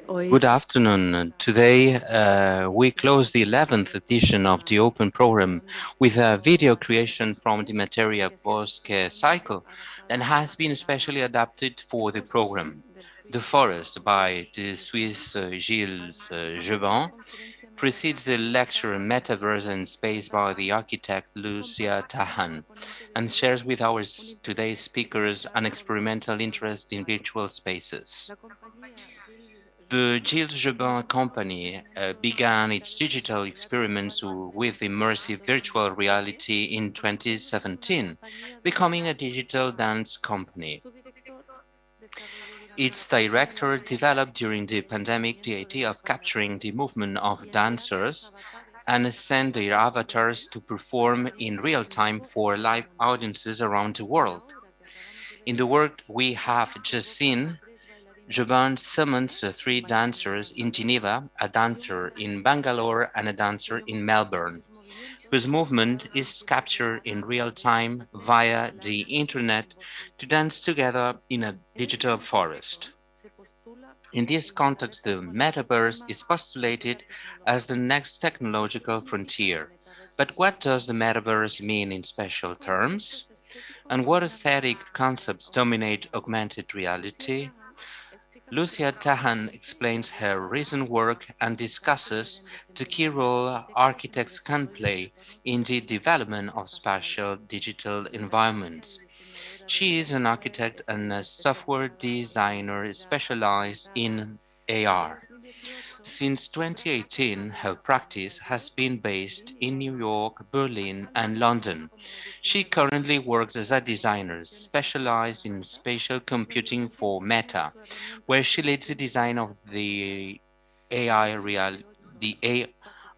Good afternoon. Today, we close the 11th edition of the Open Program with a video creation from the Materia Bosque cycle that has been specially adapted for the program. The Forest by the Swiss Gilles Jevin precedes the lecture Metaverse and Space by the architect Lucia Tahan and shares with our today's speakers an experimental interest in virtual spaces. The Gilles Jebin company began its digital experiments with immersive virtual reality in 2017, becoming a digital dance company. Its director developed during the pandemic the idea of capturing the movement of dancers and send their avatars to perform in real time for live audiences around the world. In the work we have just seen, Jovan summons three dancers in Geneva, a dancer in Bangalore, and a dancer in Melbourne, whose movement is captured in real time via the internet to dance together in a digital forest. In this context, the Metaverse is postulated as the next technological frontier. But what does the Metaverse mean in special terms? And what aesthetic concepts dominate augmented reality? Lucia Tahan explains her recent work and discusses the key role architects can play in the development of spatial digital environments. She is an architect and a software designer specialized in AR. Since 2018, her practice has been based in New York, Berlin, and London. She currently works as a designer specialized in spatial computing for Meta, where she leads the design of the AR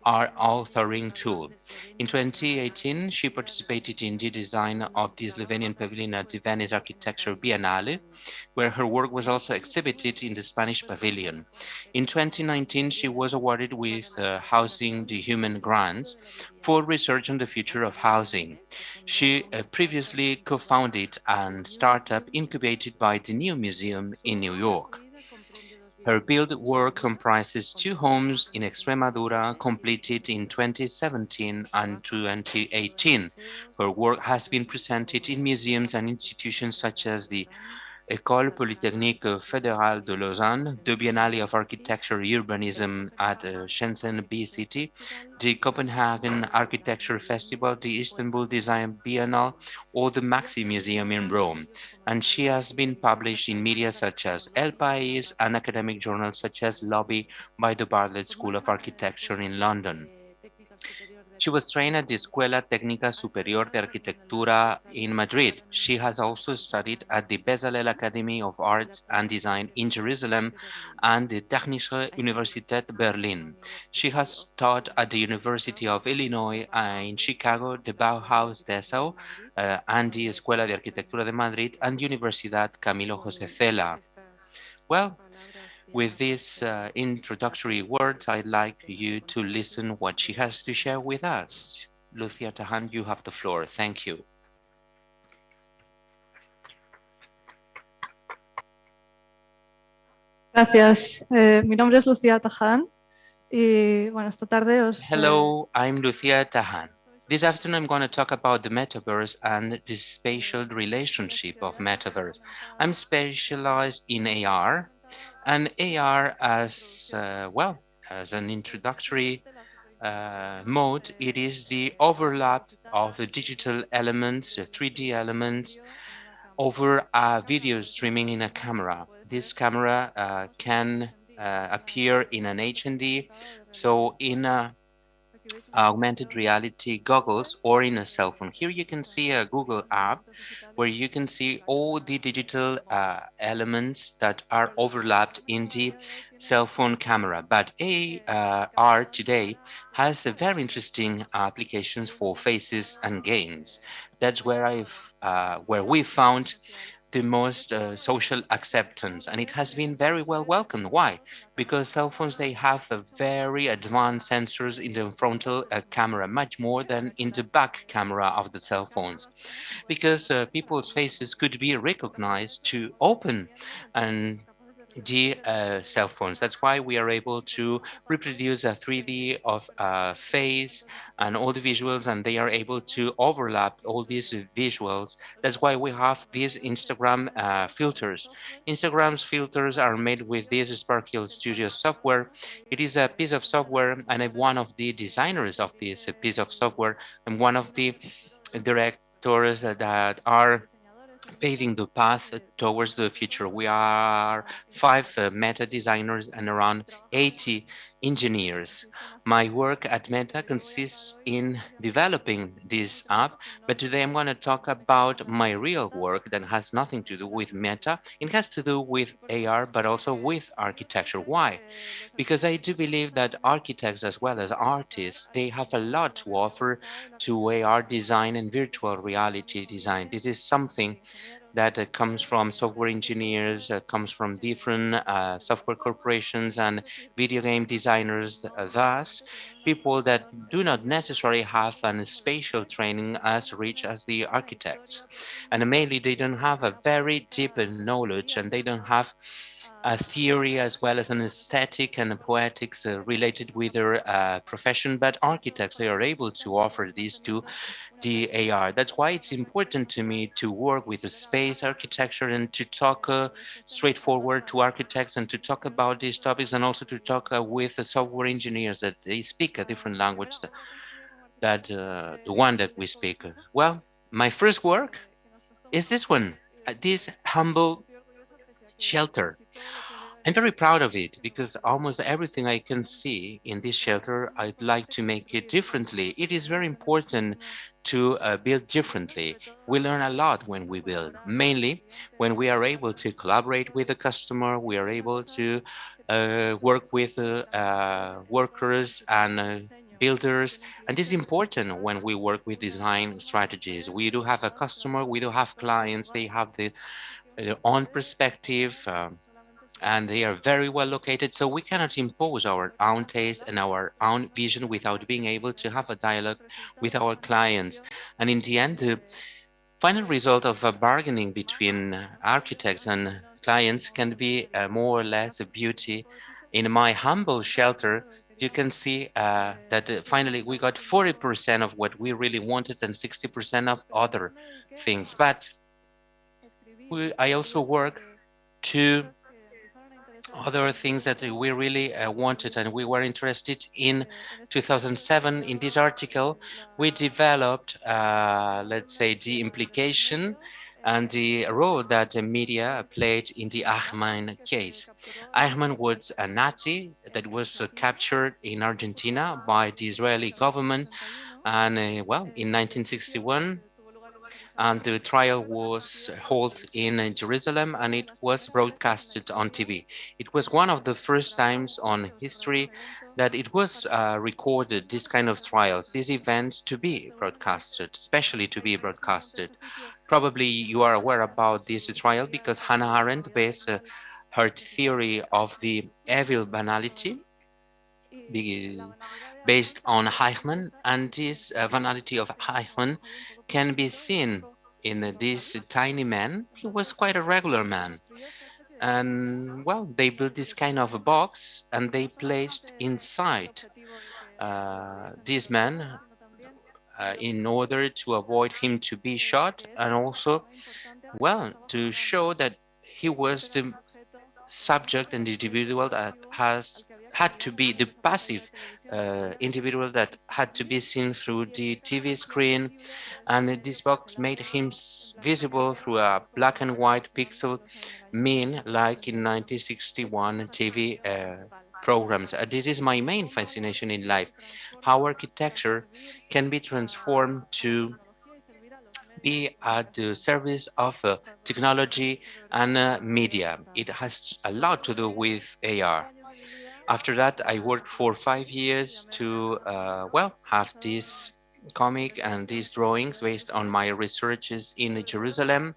authoring tool. In 2018, she participated in the design of the Slovenian pavilion at the Venice Architecture Biennale, where her work was also exhibited in the Spanish pavilion. In 2019, she was awarded with Housing the Human grants for research on the future of housing. She previously co-founded a startup incubated by the New Museum in New York. Her build work comprises two homes in Extremadura completed in 2017 and 2018. Her work has been presented in museums and institutions such as the École Polytechnique Fédérale de Lausanne, the Biennale of Architecture Urbanism at Shenzhen BCT, the Copenhagen Architecture Festival, the Istanbul Design Biennale, or the Maxi Museum in Rome. And she has been published in media such as El País and academic journals such as Lobby by the Bartlett School of Architecture in London. She was trained at the Escuela Técnica Superior de Arquitectura in Madrid. She has also studied at the Bezalel Academy of Arts and Design in Jerusalem and the Technische Universität Berlin. She has taught at the University of Illinois in Chicago, the Bauhaus Dessau, and the Escuela de Arquitectura de Madrid and Universidad Camilo José Cela. Well, with these introductory words, I'd like you to listen what she has to share with us. Lucia Tahan, you have the floor. Thank you. Gracias. Mi nombre es Lucia Tahan y bueno, esta tarde os... Hello, I'm Lucia Tahan. This afternoon I'm going to talk about the metaverse and the spatial relationship of metaverse. I'm specialized in AR, and AR as well as an introductory mode, it is the overlap of the digital elements, the 3D elements, over a video streaming in a camera. This camera can appear in an HND, so in a augmented reality goggles or in a cell phone. Here you can see a Google app where you can see all the digital elements that are overlapped in the cell phone camera. But AR today has a very interesting applications for faces and games. That's where we found the most social acceptance, and it has been very well welcomed. Why? Because cell phones, they have a very advanced sensors in the frontal camera, much more than in the back camera of the cell phones, because people's faces could be recognized to open and the cell phones. That's why we are able to reproduce a 3D of face and all the visuals, and they are able to overlap all these visuals. That's why we have these Instagram filters. Instagram's filters are made with this Sparkle Studio software. It is a piece of software, and I'm one of the designers of this piece of software, and one of the directors that are paving the path towards the future. We are five Meta designers and around 80 engineers. My work at Meta consists in developing this app, but today I'm going to talk about my real work that has nothing to do with Meta. It has to do with AR, but also with architecture. Why? Because I do believe that architects as well as artists, they have a lot to offer to AR design and virtual reality design. This is something that comes from software engineers, comes from different software corporations and video game designers, thus people that do not necessarily have an spatial training as rich as the architects. And mainly they don't have a very deep knowledge and they don't have a theory as well as an aesthetic and a poetics related with their profession, but architects, they are able to offer these to the AR. That's why it's important to me to work with the space architecture and to talk straightforward to architects and to talk about these topics and also to talk with the software engineers that they speak a different language that the one that we speak. Well, my first work is this one, this humble shelter. I'm very proud of it because almost everything I can see in this shelter, I'd like to make it differently. It is very important to build differently. We learn a lot when we build, mainly when we are able to collaborate with the customer, we are able to work with workers and builders. And this is important when we work with design strategies. We do have a customer, we do have clients, they have their own perspective. And they are very well located. So we cannot impose our own taste and our own vision without being able to have a dialogue with our clients. And in the end, the final result of a bargaining between architects and clients can be more or less a beauty. In my humble shelter, you can see that finally we got 40% of what we really wanted and 60% of other things. But I also work to other things that we really wanted and we were interested in 2007 in this article we developed let's say the implication and the role that the media played in the Ahman case. Ahman was a Nazi that was captured in Argentina by the Israeli government and well in 1961 and the trial was held in Jerusalem and it was broadcasted on TV. It was one of the first times on history that it was recorded, this kind of trials, these events to be broadcasted, especially to be broadcasted. Probably you are aware about this trial because Hannah Arendt based her theory of the evil banality be- based on Eichmann, and this vanity of Eichmann can be seen in this tiny man. He was quite a regular man. And well, they built this kind of a box and they placed inside this man in order to avoid him to be shot and also, well, to show that he was the subject and the individual that has had to be the passive individual that had to be seen through the TV screen, and this box made him visible through a black and white pixel mean like in 1961 TV programs. This is my main fascination in life, how architecture can be transformed to be at the service of technology and media. It has a lot to do with AR. After that, I worked for 5 years to, well, have this comic and these drawings based on my researches in Jerusalem.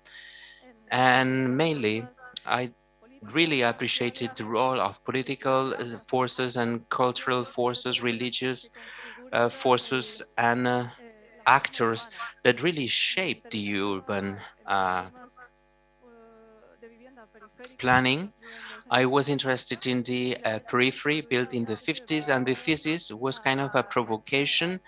And mainly, I really appreciated the role of political forces and cultural forces, religious forces, and actors that really shaped the urban planning. I was interested in the periphery built in the 50s, and the thesis was kind of a provocation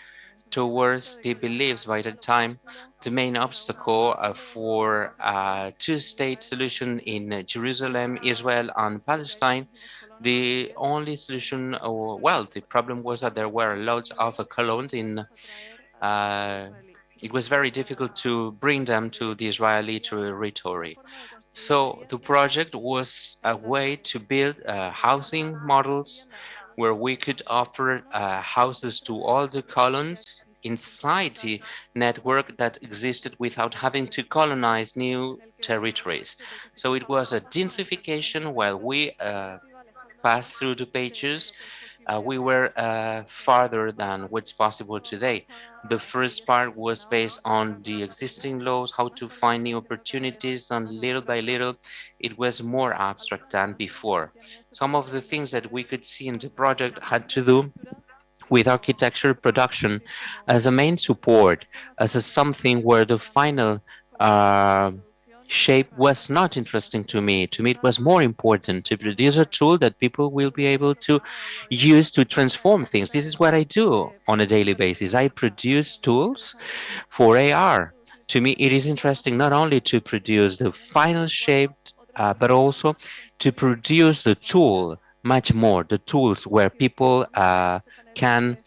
towards the beliefs by the time the main obstacle for a two-state solution in Jerusalem, Israel, and Palestine. The only solution, or well, the problem was that there were lots of colons in. Uh, it was very difficult to bring them to the Israeli territory. So the project was a way to build housing models where we could offer houses to all the colons inside the network that existed without having to colonize new territories. So it was a densification while we passed through the pages. We were farther than what's possible today. The first part was based on the existing laws, how to find new opportunities, and little by little, it was more abstract than before. Some of the things that we could see in the project had to do with architecture production as a main support, as a something where the final uh, shape was not interesting to me. To me, it was more important to produce a tool that people will be able to use to transform things. This is what I do on a daily basis. I produce tools for AR. To me, it is interesting not only to produce the final shape, but also to produce the tool much more, the tools where people can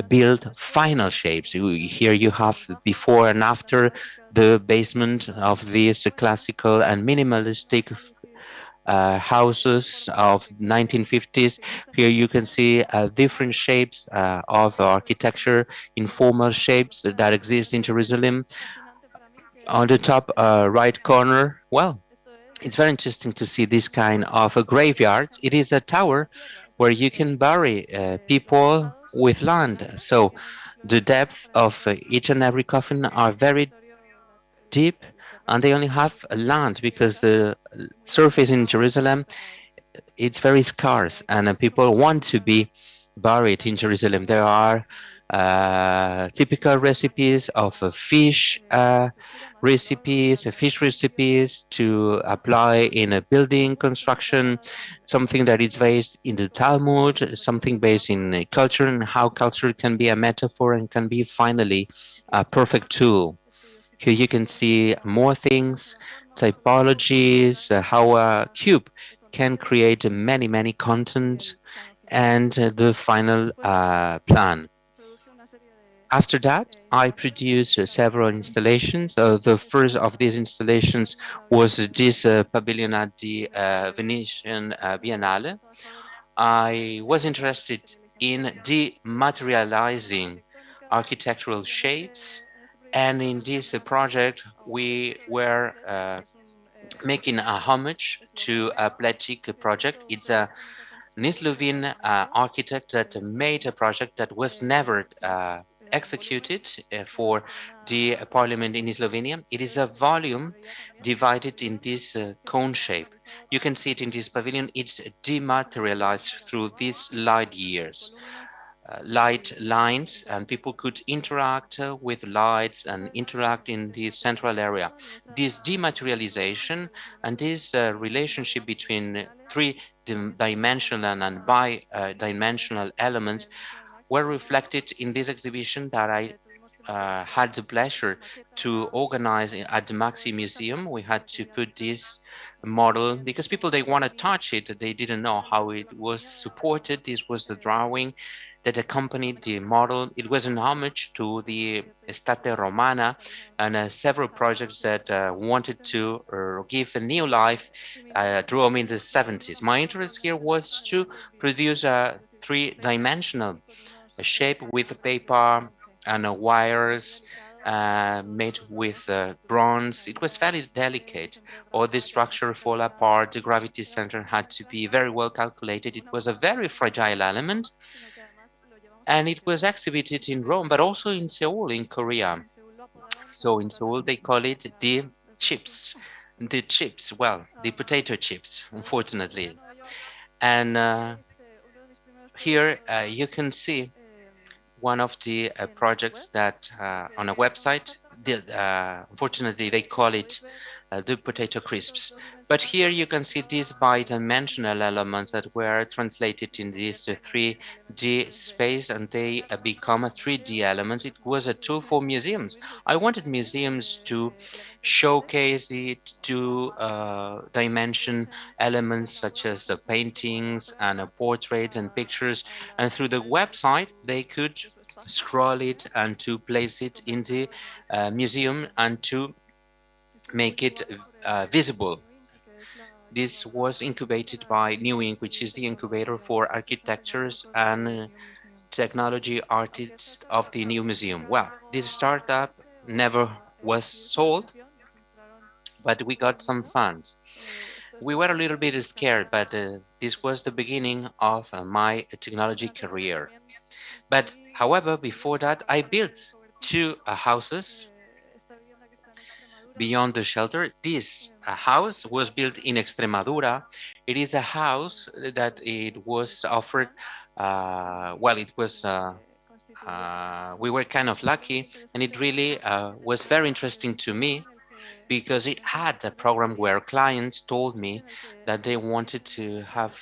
build final shapes. Here you have before and after the basement of these classical and minimalistic houses of 1950s. Here you can see different shapes of architecture, informal shapes that exist in Jerusalem. On the top right corner, well, it's very interesting to see this kind of a graveyard. It is a tower where you can bury people with land. So the depth of each and every coffin are very deep, and they only have land because the surface in Jerusalem it's very scarce, and people want to be buried in Jerusalem. There are typical recipes of fish recipes to apply in a building construction, something that is based in the Talmud, something based in culture and how culture can be a metaphor and can be finally a perfect tool. Here you can see more things, typologies, how a cube can create many, many content, and the final plan. After that, I produced several installations. The first of these installations was this pavilion at the Venetian Biennale. I was interested in dematerializing architectural shapes, and in this project, we were making a homage to a Pletic project. It's a an Slovene architect that made a project that was never executed for the parliament in Slovenia. It is a volume divided in this cone shape. You can see it in this pavilion. It's dematerialized through these light years, light lines, and people could interact with lights and interact in the central area. This dematerialization and this relationship between three dimensional and bi-dimensional elements were reflected in this exhibition that I had the pleasure to organize at the Maxi Museum. We had to put this model because people they want to touch it, they didn't know how it was supported. This was the drawing that accompanied the model. It was an homage to the Estate Romana and several projects that wanted to give a new life to Rome in the 70s. My interest here was to produce a three-dimensional shape with paper and wires made with bronze. It was very delicate. All the structure fall apart. The gravity center had to be very well calculated. It was a very fragile element, and it was exhibited in Rome, but also in Seoul, in Korea. So in Seoul, they call it the chips. The chips, well, the potato chips, unfortunately. And here you can see one of the projects that on a website, unfortunately, they call it the potato crisps. But here you can see these bidimensional elements that were translated in this 3D space and they become a 3D element. It was a tool for museums. I wanted museums to showcase it to dimension elements such as paintings and portraits and pictures. And through the website, they could scroll it and to place it in the museum and to make it visible. This was incubated by New Ink, which is the incubator for architectures and technology artists of the new museum. Well, this startup never was sold, but we got some funds. We were a little bit scared, but this was the beginning of my technology career. But however, before that, I built two houses beyond the shelter. This house was built in Extremadura. It is a house that it was offered. Well, it was. We were kind of lucky, and it really was very interesting to me because it had a program where clients told me that they wanted to have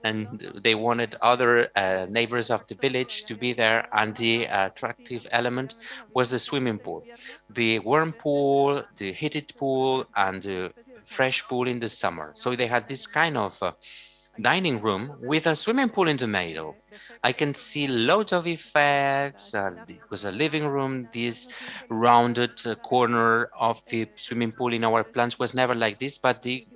and they wanted other neighbors of the village to be there, and the attractive element was the swimming pool, the warm pool, the heated pool, and the fresh pool in the summer. So they had this kind of dining room with a swimming pool in the middle. I can see loads of effects. It was a living room. This rounded corner of the swimming pool in our plans was never like this, but the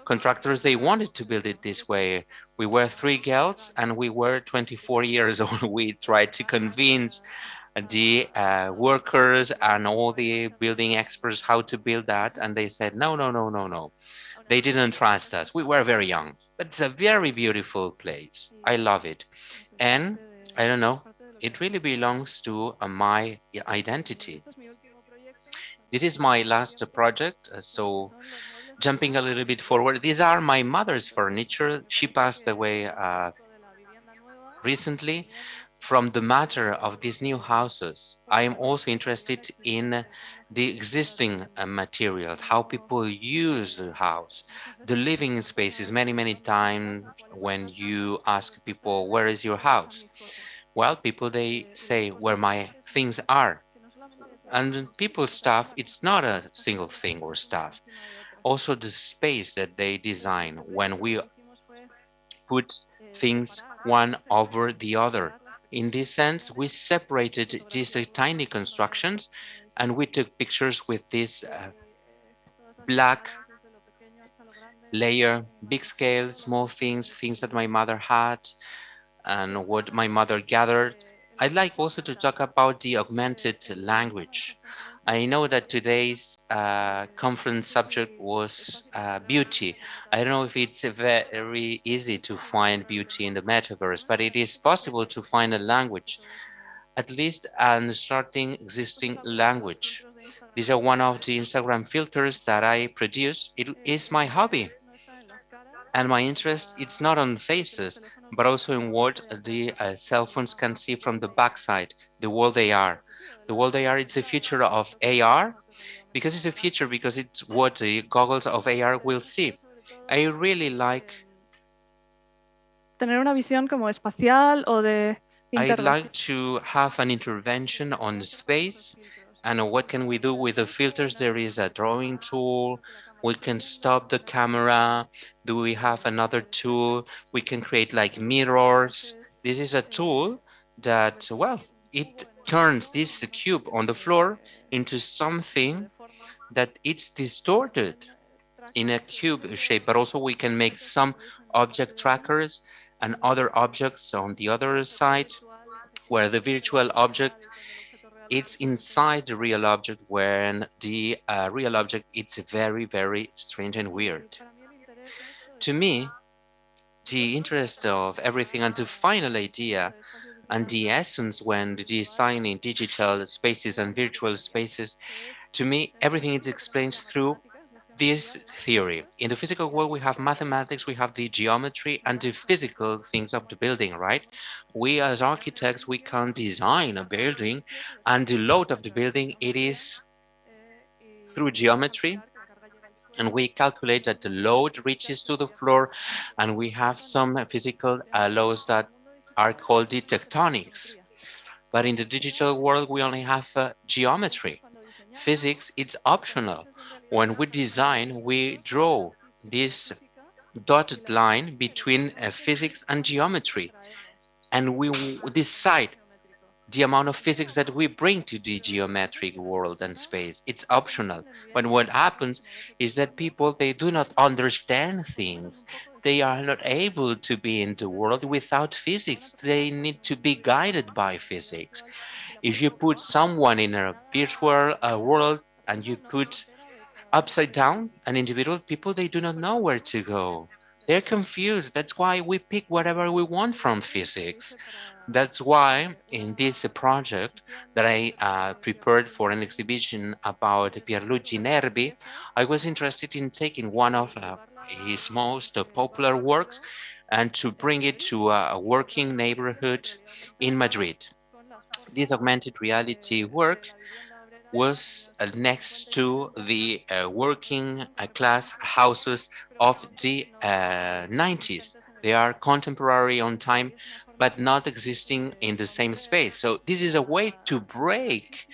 contractors they wanted to build it this way. We were three girls and we were 24 years old. We tried to convince the workers and all the building experts how to build that, and they said no, no, no, no, no. They didn't trust us. We were very young, but it's a very beautiful place. I love it. And I don't know, it really belongs to my identity. This is my last project. So, jumping a little bit forward, these are my mother's furniture. She passed away recently. From the matter of these new houses, I am also interested in the existing materials, how people use the house, the living spaces. Many, many times when you ask people, where is your house? Well, people they say where my things are. And people stuff, it's not a single thing or stuff. Also the space that they design when we put things one over the other. In this sense, we separated these tiny constructions and we took pictures with this black layer, big scale, small things, things that my mother had and what my mother gathered. I'd like also to talk about the augmented language. I know that today's conference subject was beauty. I don't know if it's very easy to find beauty in the metaverse, but it is possible to find a language, at least an starting existing language. These are one of the Instagram filters that I produce. It is my hobby. And my interest, it's not on faces, but also in what the cell phones can see from the backside, the world they are. The world they are, it's a future of AR, because it's a future, because it's what the goggles of AR will see. I really like tener una visión como espacial o de I'd intervención. like to have an intervention on space and what can we do with the filters. There is a drawing tool. We can stop the camera. Do we have another tool? We can create like mirrors. This is a tool that, well, it turns this cube on the floor into something that it's distorted in a cube shape, but also we can make some object trackers and other objects on the other side where the virtual object it's inside the real object when the real object it's very very strange and weird. To me, the interest of everything and the final idea and the essence when designing digital spaces and virtual spaces, to me everything is explained through this theory. In the physical world, we have mathematics, we have the geometry and the physical things of the building, right? We as architects, we can design a building and the load of the building, it is through geometry. and we calculate that the load reaches to the floor, and we have some physical laws that are called the tectonics. But in the digital world, we only have geometry. Physics, it's optional. When we design, we draw this dotted line between physics and geometry, and we decide the amount of physics that we bring to the geometric world and space. It's optional. But what happens is that people, they do not understand things. They are not able to be in the world without physics. They need to be guided by physics. If you put someone in a virtual world and you put upside down an individual, people, they do not know where to go. They're confused. That's why we pick whatever we want from physics. That's why in this project that I prepared for an exhibition about Pierluigi Nervi, I was interested in taking one of his most popular works and to bring it to a working neighborhood in Madrid. This augmented reality work was next to the working class houses of the 90s. They are contemporary on time, but not existing in the same space. So this is a way to break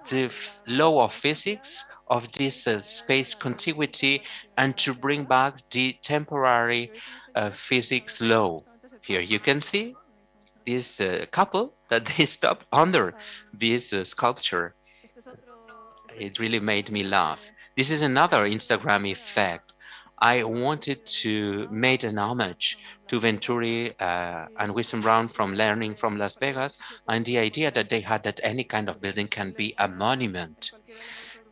the law of physics of this space contiguity and to bring back the temporary physics law. Here you can see this couple that they stopped under this sculpture. It really made me laugh. This is another Instagram effect. I wanted to make an homage to Venturi and Wisdom Brown from Learning from Las Vegas, and the idea that they had that any kind of building can be a monument.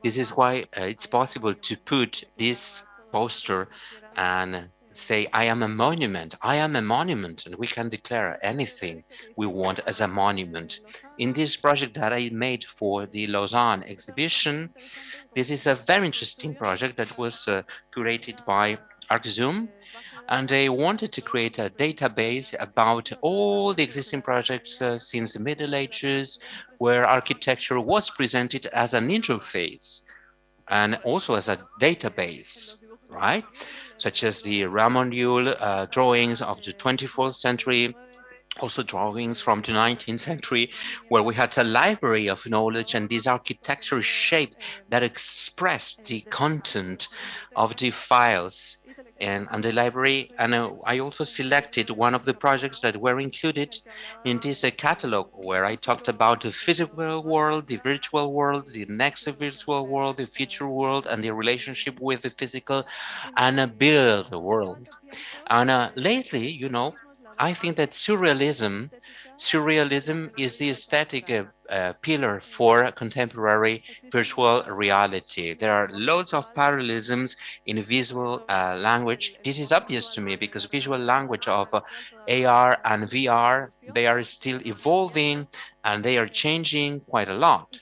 This is why it's possible to put this poster and say, I am a monument, I am a monument, and we can declare anything we want as a monument. In this project that I made for the Lausanne exhibition, this is a very interesting project that was curated by ArcZoom, and they wanted to create a database about all the existing projects since the Middle Ages, where architecture was presented as an interface and also as a database, right? Such as the Ramon Llull drawings of the 24th century, also drawings from the 19th century, where we had a library of knowledge and this architecture shape that expressed the content of the files and the library. And I also selected one of the projects that were included in this catalog, where I talked about the physical world, the virtual world, the next virtual world, the future world, and the relationship with the physical and a built world. And lately, I think that surrealism is the aesthetic pillar for contemporary virtual reality. There are loads of parallelisms in visual language. This is obvious to me because visual language of AR and VR, they are still evolving and they are changing quite a lot.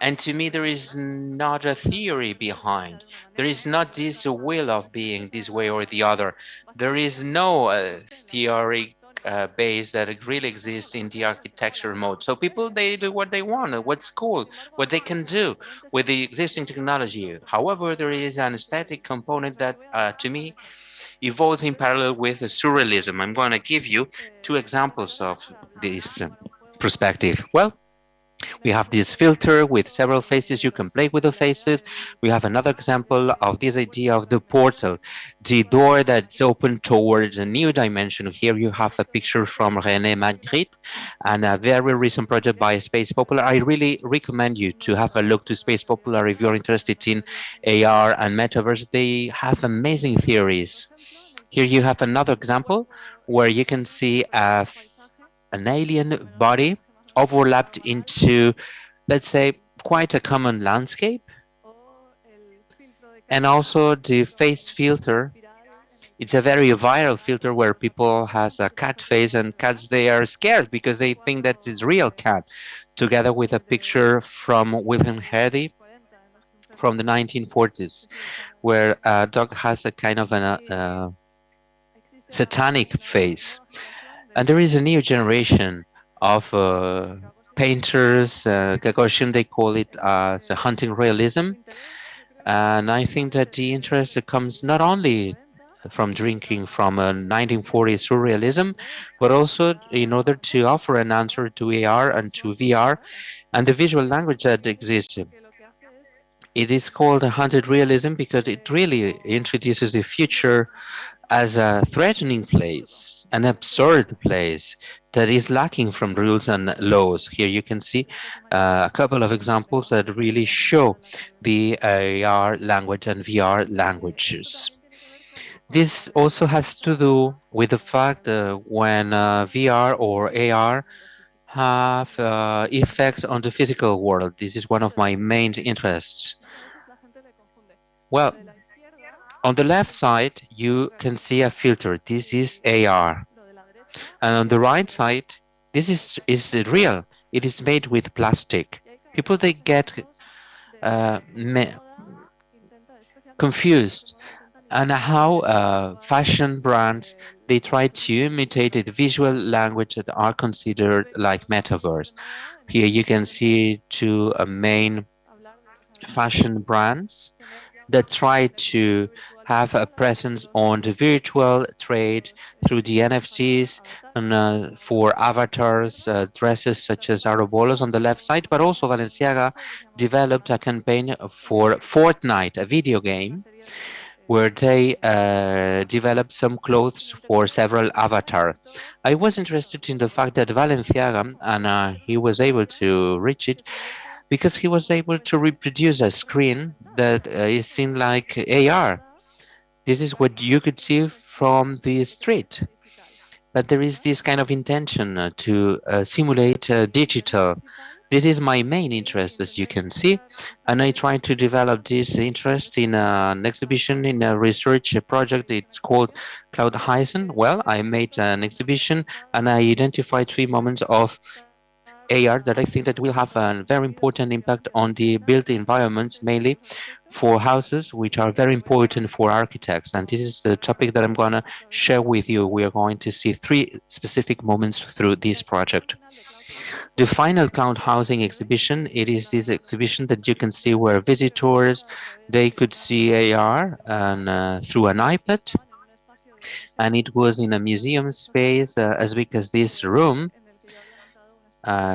And to me, there is not a theory behind. There is not this will of being this way or the other. There is no theory base that really exists in the architecture mode. So people, they do what they want, what's cool, what they can do with the existing technology. However, there is an aesthetic component that, to me, evolves in parallel with surrealism. I'm going to give you two examples of this perspective. Well, we have this filter with several faces. You can play with the faces. We have another example of this idea of the portal, the door that's open towards a new dimension. Here you have a picture from René Magritte and a very recent project by Space Popular. I really recommend you to have a look to Space Popular if you're interested in AR and Metaverse. They have amazing theories. Here you have another example where you can see an alien body overlapped into, let's say, quite a common landscape. And also the face filter. It's a very viral filter where people has a cat face and cats, they are scared because they think that it's real cat. Together with a picture from Wilhelm Herdy from the 1940s, where a dog has a kind of an satanic face. And there is a new generation of painters, Gagosian, they call it hunting realism. And I think that the interest comes not only from drinking from a 1940s surrealism, but also in order to offer an answer to AR and to VR and the visual language that exists. It is called a haunted realism because it really introduces the future as a threatening place, an absurd place that is lacking from rules and laws. Here you can see a couple of examples that really show the AR language and VR languages. This also has to do with the fact that when VR or AR have effects on the physical world. This is one of my main interests. Well, on the left side, you can see a filter. This is AR. And on the right side, is real. It is made with plastic. People they get uh, me- confused and how fashion brands they try to imitate the visual language that are considered like metaverse. Here you can see two main fashion brands that try to have a presence on the virtual trade through the NFTs and for avatars, dresses such as Arobolos on the left side, but also Balenciaga developed a campaign for Fortnite, a video game, where they developed some clothes for several avatars. I was interested in the fact that Balenciaga, and he was able to reach it because he was able to reproduce a screen that is seen like AR. This is what you could see from the street. But there is this kind of intention to simulate digital. This is my main interest, as you can see, and I try to develop this interest in an exhibition in a research project. It's called Cloud Horizon. Well, I made an exhibition and I identified 3 moments of AR that I think that will have a very important impact on the built environments, mainly for houses, which are very important for architects. And this is the topic that I'm going to share with you. We are going to see 3 specific moments through this project. The final Cloud Housing exhibition, it is this exhibition that you can see where visitors, they could see AR and through an iPad, and it was in a museum space as big as this room,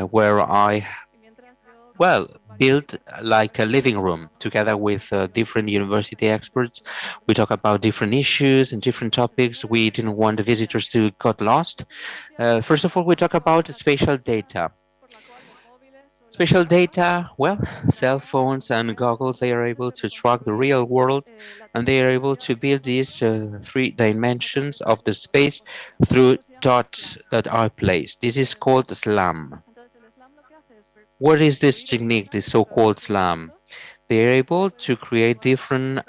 where I well, built like a living room together with different university experts. We talk about different issues and different topics. We didn't want the visitors to get lost. First of all, we talk about spatial data. Spatial data, well, cell phones and goggles, they are able to track the real world and they are able to build these 3 dimensions of the space through dots that are placed. This is called SLAM. What is this technique, the so-called SLAM? They are able to create different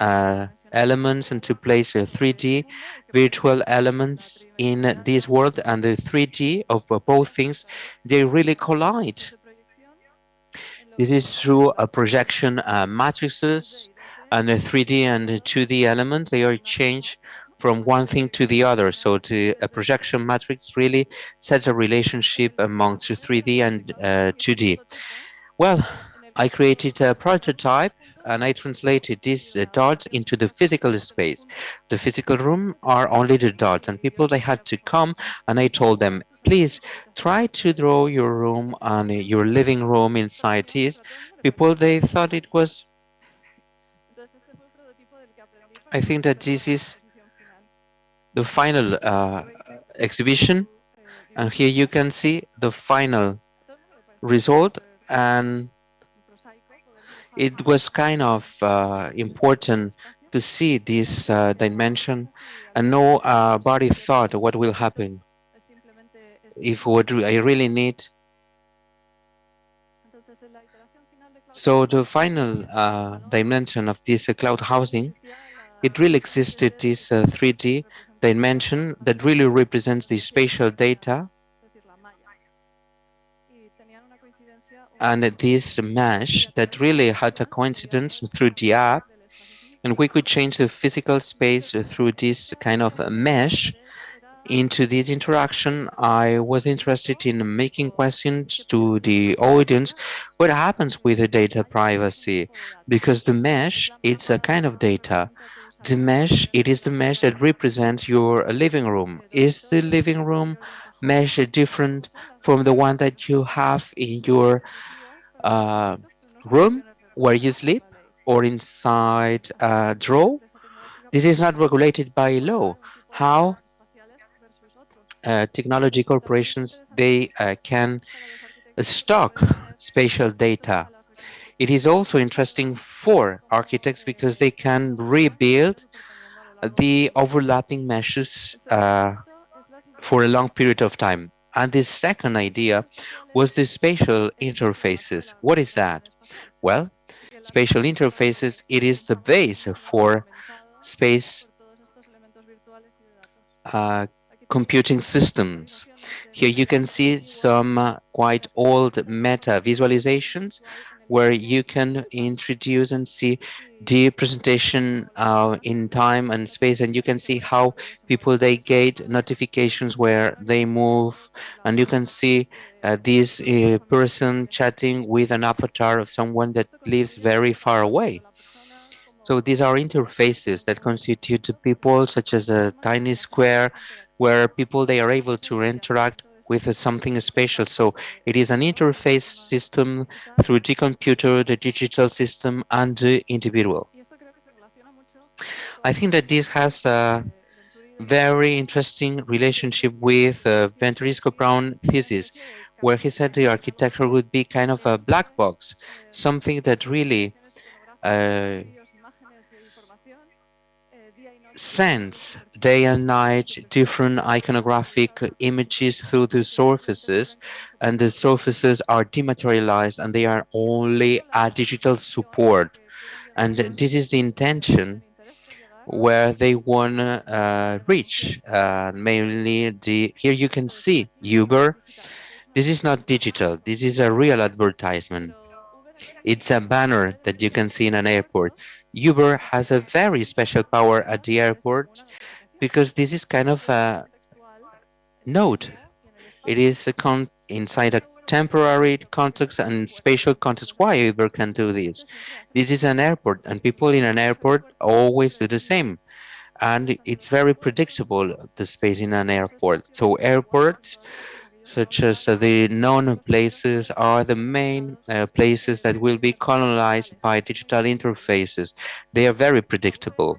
elements and to place 3D virtual elements in this world, and the 3D of both things, they really collide. This is through a projection matrices and the 3D and the 2D elements. They are changed from one thing to the other. So a projection matrix really sets a relationship amongst 3D and 2D. Well, I created a prototype and I translated these dots into the physical space. The physical room are only the dots, and people they had to come, and I told them, please try to draw your room and your living room inside this. People they thought it was. I think that this is the final exhibition, and here you can see the final result, and it was kind of important to see this dimension and know body thought what will happen if what I really need. So the final dimension of this cloud housing, it really existed this 3D dimension that really represents the spatial data and this mesh that really had a coincidence through the app, and we could change the physical space through this kind of mesh Into this interaction, I was interested in making questions to the audience what happens with the data privacy because the mesh it's a kind of data. The mesh it is the mesh that represents your living room. Is the living room mesh different from the one that you have in your uh, room where you sleep or inside a drawer? This is not regulated by law. How technology corporations they can stock spatial data. It is also interesting for architects because they can rebuild the overlapping meshes for a long period of time. And the second idea was the spatial interfaces. What is that? Well, spatial interfaces it is the base for space uh, computing systems. Here you can see some quite old meta visualizations where you can introduce and see the presentation in time and space, and you can see how people they get notifications where they move, and you can see this person chatting with an avatar of someone that lives very far away. So these are interfaces that constitute to people such as a tiny square where people they are able to interact with something spatial. So it is an interface system through the computer, the digital system, and the individual. I think that this has a very interesting relationship with Venturisco Brown thesis, where he said the architecture would be kind of a black box, something that really uh, sends day and night different iconographic images through the surfaces, and the surfaces are dematerialized and they are only a digital support. And this is the intention where they want to reach. Mainly, the here you can see Uber. This is not digital. This is a real advertisement. It's a banner that you can see in an airport. Uber has a very special power at the airport because this is kind of a node. It is a inside a temporary context and spatial context. Why Uber can do this? This is an airport, and people in an airport always do the same. And it's very predictable, the space in an airport. So airports, such as the known places, are the main places that will be colonized by digital interfaces. They are very predictable.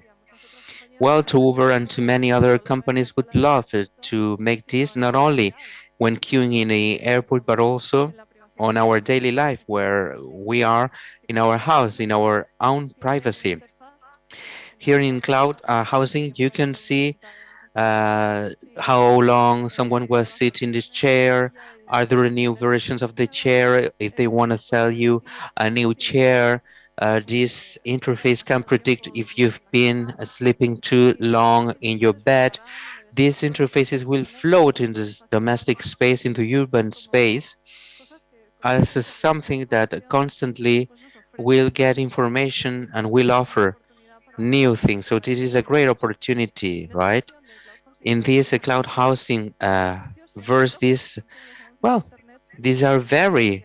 Well, to Uber and to many other companies would love to make this not only when queuing in a airport, but also on our daily life where we are in our house, in our own privacy. Here in cloud housing, you can see how long someone was sitting in the chair. Are there new versions of the chair? If they want to sell you a new chair, this interface can predict if you've been sleeping too long in your bed. These interfaces will float in this domestic space, into urban space, as something that constantly will get information and will offer new things. So this is a great opportunity, right? In this cloud housing verse, this well, these are very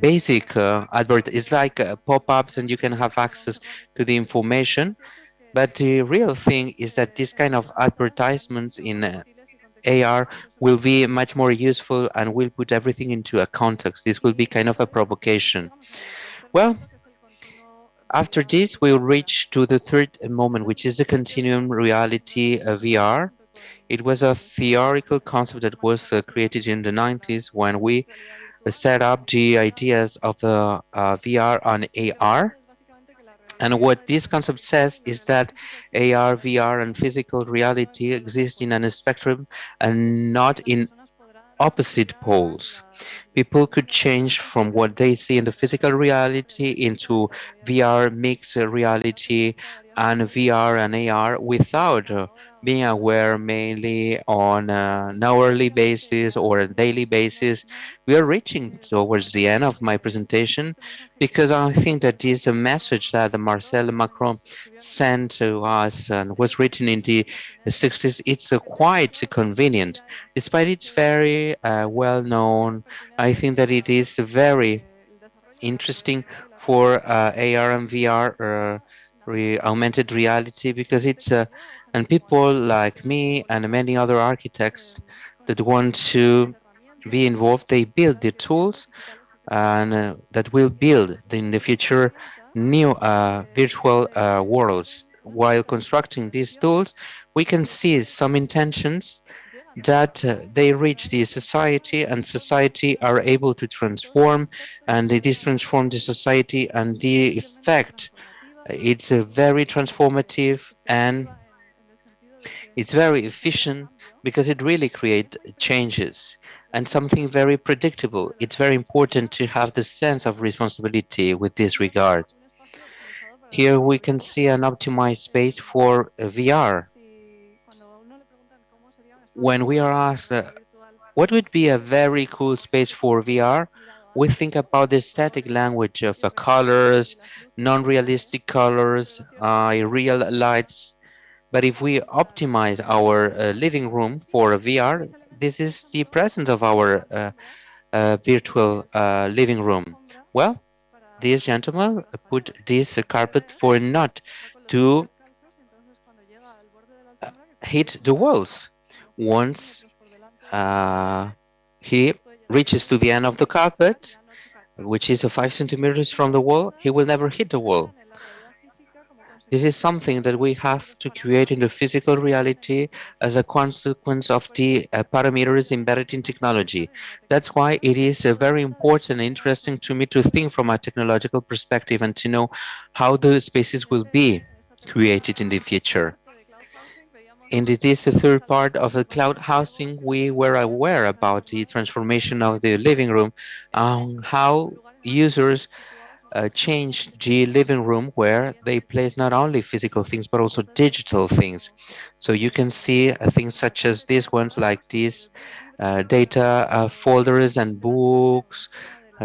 basic advert. It's like pop-ups, and you can have access to the information. But the real thing is that this kind of advertisements in AR will be much more useful and will put everything into a context. This will be kind of a provocation. Well, after this, we'll reach to the third moment, which is the continuum reality VR. It was a theoretical concept that was created in the 90s when we set up the ideas of VR and AR. And what this concept says is that AR, VR, and physical reality exist in a spectrum and not in opposite poles. People could change from what they see in the physical reality into VR mixed reality and VR and AR without being aware mainly on an hourly basis or a daily basis. We are reaching towards the end of my presentation because I think that this a message that Marcel Macron sent to us and was written in the 60s. It's quite convenient, despite it's very well known. I think that it is very interesting for AR and VR, augmented reality, because it's and people like me and many other architects that want to be involved, they build the tools and that will build in the future new virtual worlds. While constructing these tools, we can see some intentions that they reach the society and society are able to transform, and it is transformed the society and the effect it's very transformative and it's very efficient because it really creates changes and something very predictable. It's very important to have the sense of responsibility with this regard. Here we can see an optimized space for VR. When we are asked what would be a very cool space for VR, we think about the static language of colors, non-realistic colors, real lights. But if we optimize our living room for a VR, this is the presence of our virtual living room. Well, this gentleman put this carpet for not to hit the walls. Once uh, he reaches to the end of the carpet, which is 5 centimeters from the wall, he will never hit the wall. This is something that we have to create in the physical reality as a consequence of the parameters embedded in technology. That's why it is very important and interesting to me to think from a technological perspective and to know how the spaces will be created in the future. In this third part of the cloud housing, we were aware about the transformation of the living room, how users changed the living room where they place not only physical things but also digital things. So you can see things such as these ones, like these data folders and books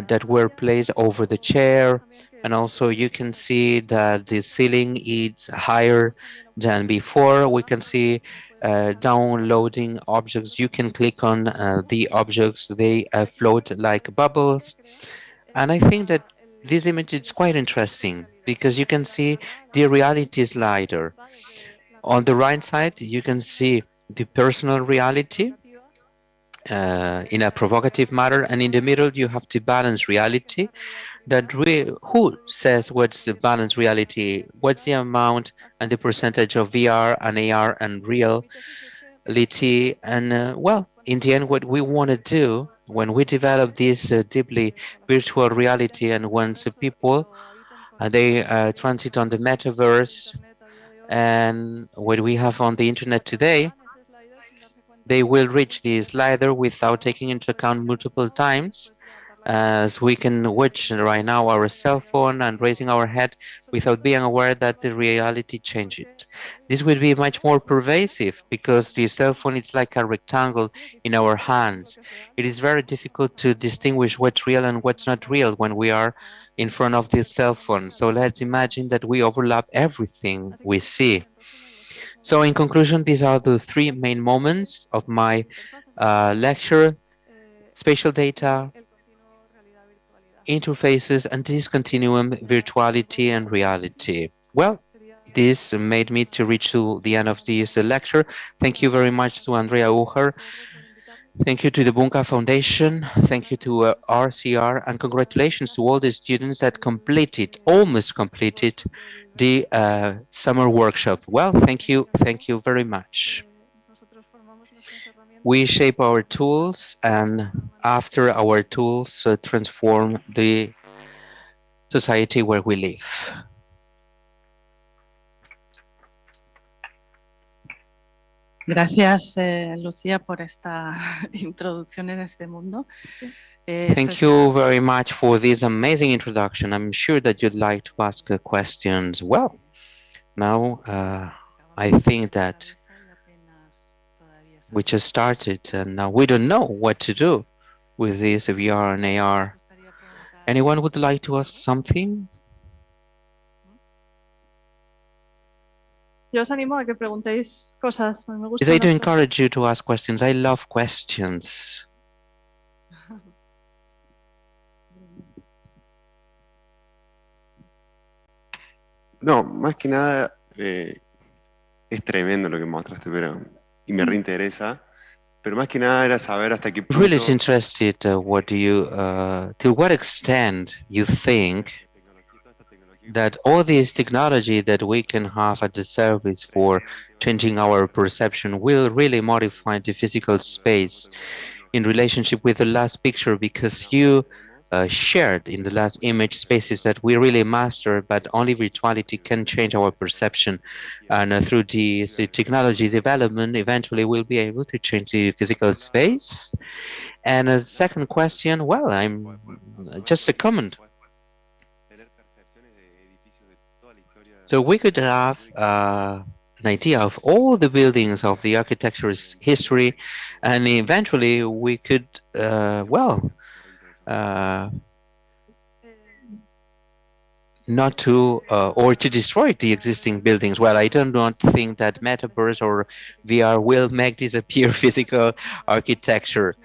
that were placed over the chair. And also you can see that the ceiling is higher than before. We can see downloading objects. You can click on the objects, they float like bubbles. And I think that this image is quite interesting because you can see the reality slider. On the right side, you can see the personal reality in a provocative manner, and in the middle, you have the balanced reality. Who says what's the balanced reality? What's the amount and the percentage of VR and AR and reality? And well, in the end, what we want to do when we develop this deeply virtual reality, and once people they transit on the metaverse and what we have on the internet today, they will reach the slider without taking into account multiple times, as we can watch right now our cell phone and raising our head without being aware that the reality changed. This will be much more pervasive because the cell phone is like a rectangle in our hands. It is very difficult to distinguish what's real and what's not real when we are in front of this cell phone. So let's imagine that we overlap everything we see. So in conclusion, these are the three main moments of my lecture: spatial data, interfaces, and discontinuum, virtuality and reality. Well, this made me to reach to the end of this lecture. Thank you very much to Andrea Uher. Thank you to the Bunka Foundation. Thank you to RCR, and congratulations to all the students that almost completed the summer workshop. Well, thank you very much. We shape our tools, and after our tools transform the society where we live. Gracias, Lucía, por esta introducción en este mundo. Thank you very much for this amazing introduction. I'm sure that you'd like to ask questions. Well, now I think that We just started and now we don't know what to do with this VR and AR. Anyone would like to ask something? Yo os animo a que preguntéis cosas. A mí me Yes, I gustan do las preguntas. encourage you to ask questions. I love questions. No, más que nada es tremendo lo que mostraste, y me reinteresa, pero más que nada era saber hasta qué Really punto interested, what do you, to what extent you think toda esta tecnología that all this technology that we can have at the service for realmente va a changing our perception will really modify the physical space in relationship with the last picture, because you shared in the last image spaces that we really master, but only virtuality can change our perception. And through the technology development, eventually we'll be able to change the physical space. And a second question, well, I'm just a comment. tener percepciones de edificios de toda la historia So we could have an idea of all the buildings of the architecture's history, and eventually we could, me reinteresa. uh, not to or to destroy the existing buildings. Well, I do not think that Metaverse or VR will make disappear physical architecture.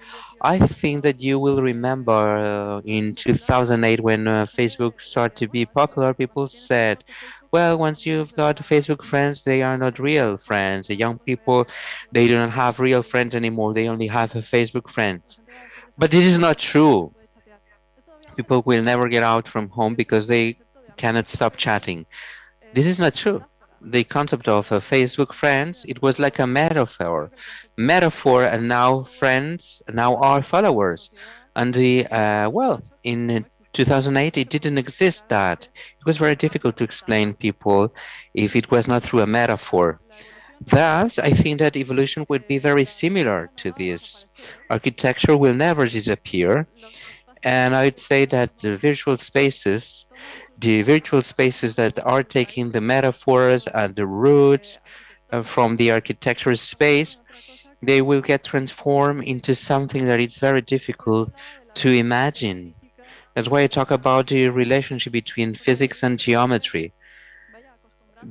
I think that you will remember in 2008 when Facebook started to be popular, people said, well, once you've got Facebook friends, they are not real friends. The young people, they do not have real friends anymore. They only have a Facebook friends. But this is not true. People will never get out from home because they cannot stop chatting. This is not true. The concept of Facebook friends, it was like a metaphor, and now friends now are followers. And in 2008, it didn't exist that. It was very difficult to explain people if it was not through a metaphor. Thus, I think that evolution would be very similar to this. Architecture will never disappear, and I'd say that the virtual spaces that are taking the metaphors and the roots from the architecture space, they will get transformed into something that is very difficult to imagine. That's why I talk about the relationship between physics and geometry.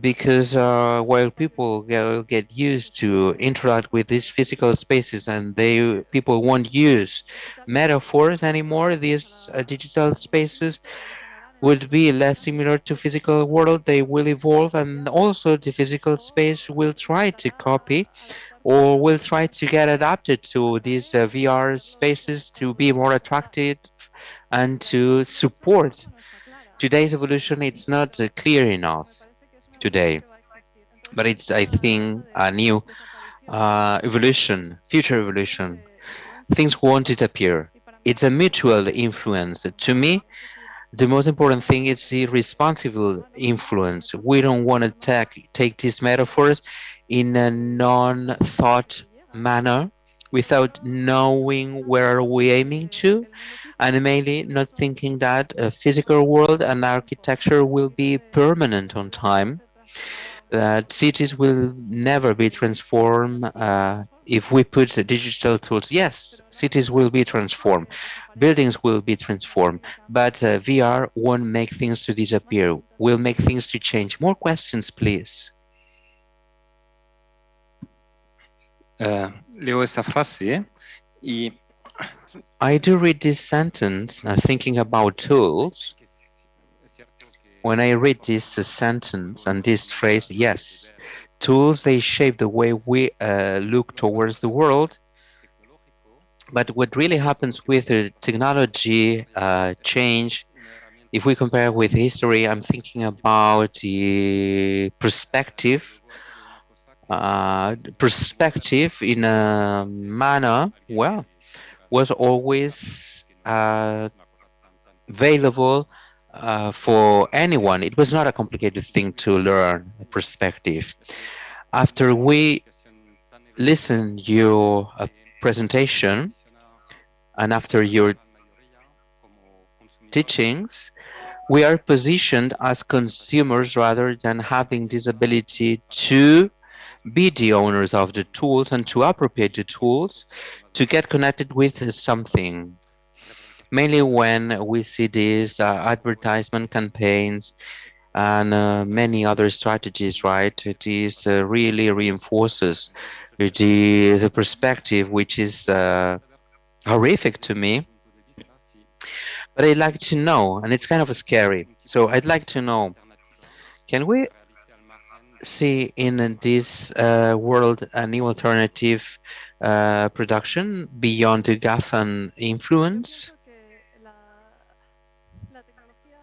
Because while people get used to interact with these physical spaces and people won't use metaphors anymore, these digital spaces would be less similar to physical world. They will evolve, and also the physical space will try to copy or will try to get adapted to these VR spaces to be more attractive and to support today's evolution. It's not clear enough today, but it's, I think, a new future evolution. Things won't disappear. It's a mutual influence. To me, the most important thing is the responsible influence. We don't want to take these metaphors in a non-thought manner without knowing where are we aiming to, and mainly not thinking that a physical world and architecture will be permanent on time, that cities will never be transformed if we put the digital tools. Yes, cities will be transformed, buildings will be transformed, but VR won't make things to disappear, will make things to change. More questions, please. Leo esta frase y I do read this sentence thinking about tools. que es cierto que When I read this sentence and this phrase, yes, tools, they shape the way we look towards the world. tecnológico, But what really happens with the technology change, if we compare with history, I'm thinking about the luego ha sido una cosa perspective in a manner, well, was always available for anyone. It was not a complicated thing to learn a perspective. After we listen your presentation and after your teachings, we are positioned as consumers rather than having this ability to be the owners of the tools and to appropriate the tools to get connected with something. Mainly when we see these advertisement campaigns and many other strategies, right? It is really reinforces it is a perspective which is horrific to me, but I'd like to know, and it's kind of scary. So I'd like to know, can we see in this world a new alternative production beyond the GAFAN Yo influence? pienso que la tecnología,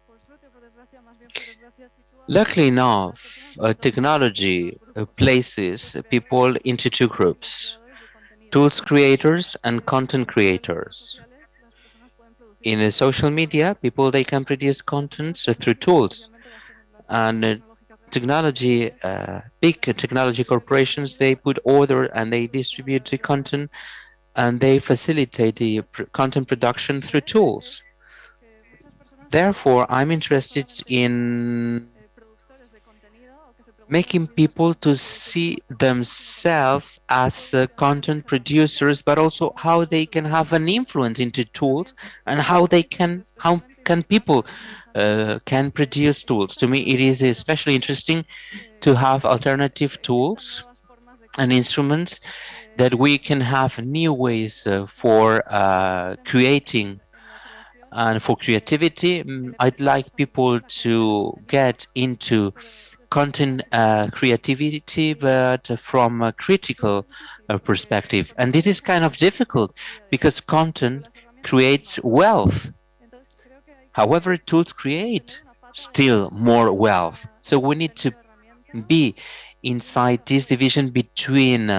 por suerte o por desgracia, más bien por desgracia, sitúa Luckily a las enough, personas en dos technology grupos, los places people creadores into two y los groups, creadores de contenido. tools creators and content Dentro de las redes creators. sociales, las personas pueden producir In contenido social de forma media, people they can produce las content grandes through empresas, tools, especialmente las and tecnológicas technology, grandes, big technology permiten el corporations, they contenido put order a and they todos en a distribute través the de Internet. content and they facilitate the Entonces, content lo production que through ven es tools. que muchas personas Therefore, I'm quieren ser interested solamente in productores de contenido o que se pregunten a sí making mismos people cómo to producir see contenido, cómo conseguir themselves as todos tener las content mismas herramientas producers, but y also cómo how todos they can have utilizar an influence into tools herramientas and how they fáciles, can pero how especialmente can people importante, interesante, can produce tools. To estas me, it nuevas is especially herramientas interesting to have que alternative existan tools nuevas formas de and crear instruments that que, we can have new ways que for centren creating en la creación and for creativity. I'd elementos like básicos para people la creación de to contenido, get into pero después hay content otras herramientas creativity, y but from a es critical muy difícil porque perspective. And conectar this is las kind of herramientas con difficult nuestro día a día, because pero content las herramientas son creates útiles. wealth. Entonces creo que hay However, que tools tener create una pata still de more wealth. tecnología So de we need to contenido, herramientas be y inside this desarrollo division between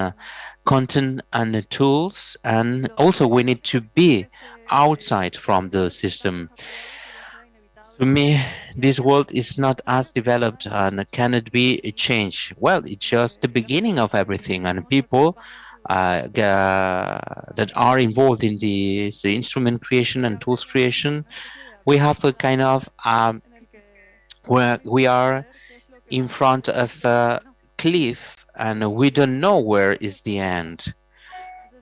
content and tools, and also we need to be es que outside from the esté tan system. desarrollado que ya sea To inevitable me, que this haya world is not as personas que developed vivan and cannot be changed. Well, it's just the beginning of everything, and estemos people participando en su that are involved in this instrument creation and creo que tools estamos en creation, una especie de we have a abismo kind of en el que where we sin are saber qué es lo que in va a front suceder of y qué es lo a que no. cliff and we don't know where is the end.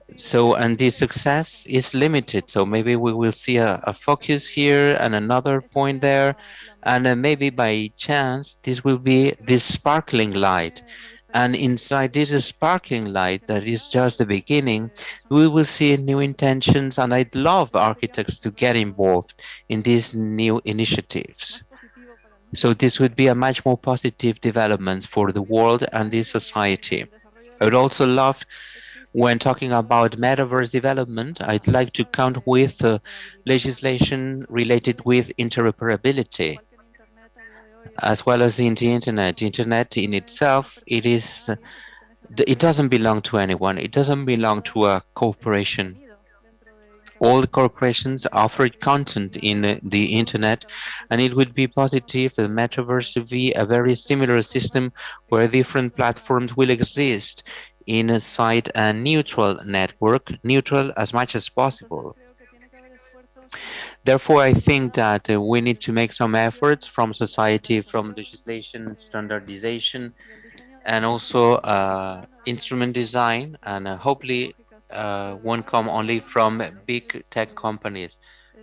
Es decir, So, and the que success is conforme un limited. So poco maybe we will see a focus casualidad, here and another esta point sea there. la And meta maybe by chance, this will be this sparkling a mí light. me gustaría And inside this sparkling light, que that is naciera just the beginning, personas we como will yo. see new intentions. And I'd love Creo que sería architects to get involved in these new initiatives. más positivo para el So mundo this would be a much more positive development for the porque world and dentro this society. del desarrollo de I la would also tecnología love, existe when talking about metaverse development, I'd like to falta count de with interoperabilidad legislation en la related nube, with interoperability, igual que en Internet a día de hoy as well as in the no, internet. The internet in no itself, it pertenece a is, nadie, no pertenece a it nadie doesn't belong to anyone. It doesn't y belong ahora to a el corporation. contenido dentro de All Internet the corporations offer content in the todo el internet, metaverso que and it existe would be son positive the metaverse to be a very constantemente similar cosas system where different experimentales platforms will exist inside a neutral network, neutral as much as entonces possible. creo que tiene que haber esfuerzos Therefore, I think voluntarios that we need to make some efforts from en la society, from educación legislation, standardization, y el diseño de and herramientas also que permitan instrument establecer design, and relaciones hopefully tecnológicas won't verdaderas come con el only mundo from big tech companies.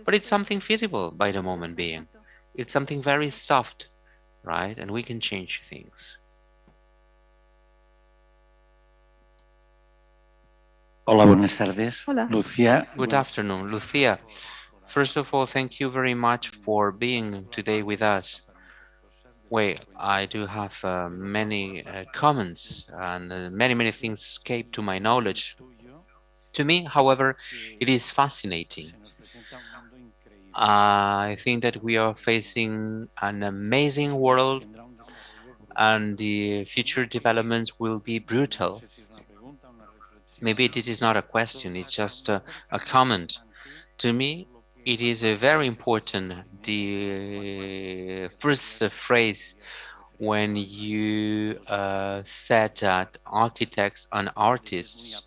But it's something feasible by the moment being. exacto. It's something very soft, right? And we can change things. Hola, buenas tardes. Hola. Lucia, Good afternoon, Lucia. First of all, thank you very much for being today with us. Well, I do have many comments and many things escape to my knowledge. To me, however, it is fascinating. I think that we are facing an amazing world and the future developments will be brutal. Maybe this is not a question, it's just a comment. To me, it is very important. The first phrase when you said that architects and artists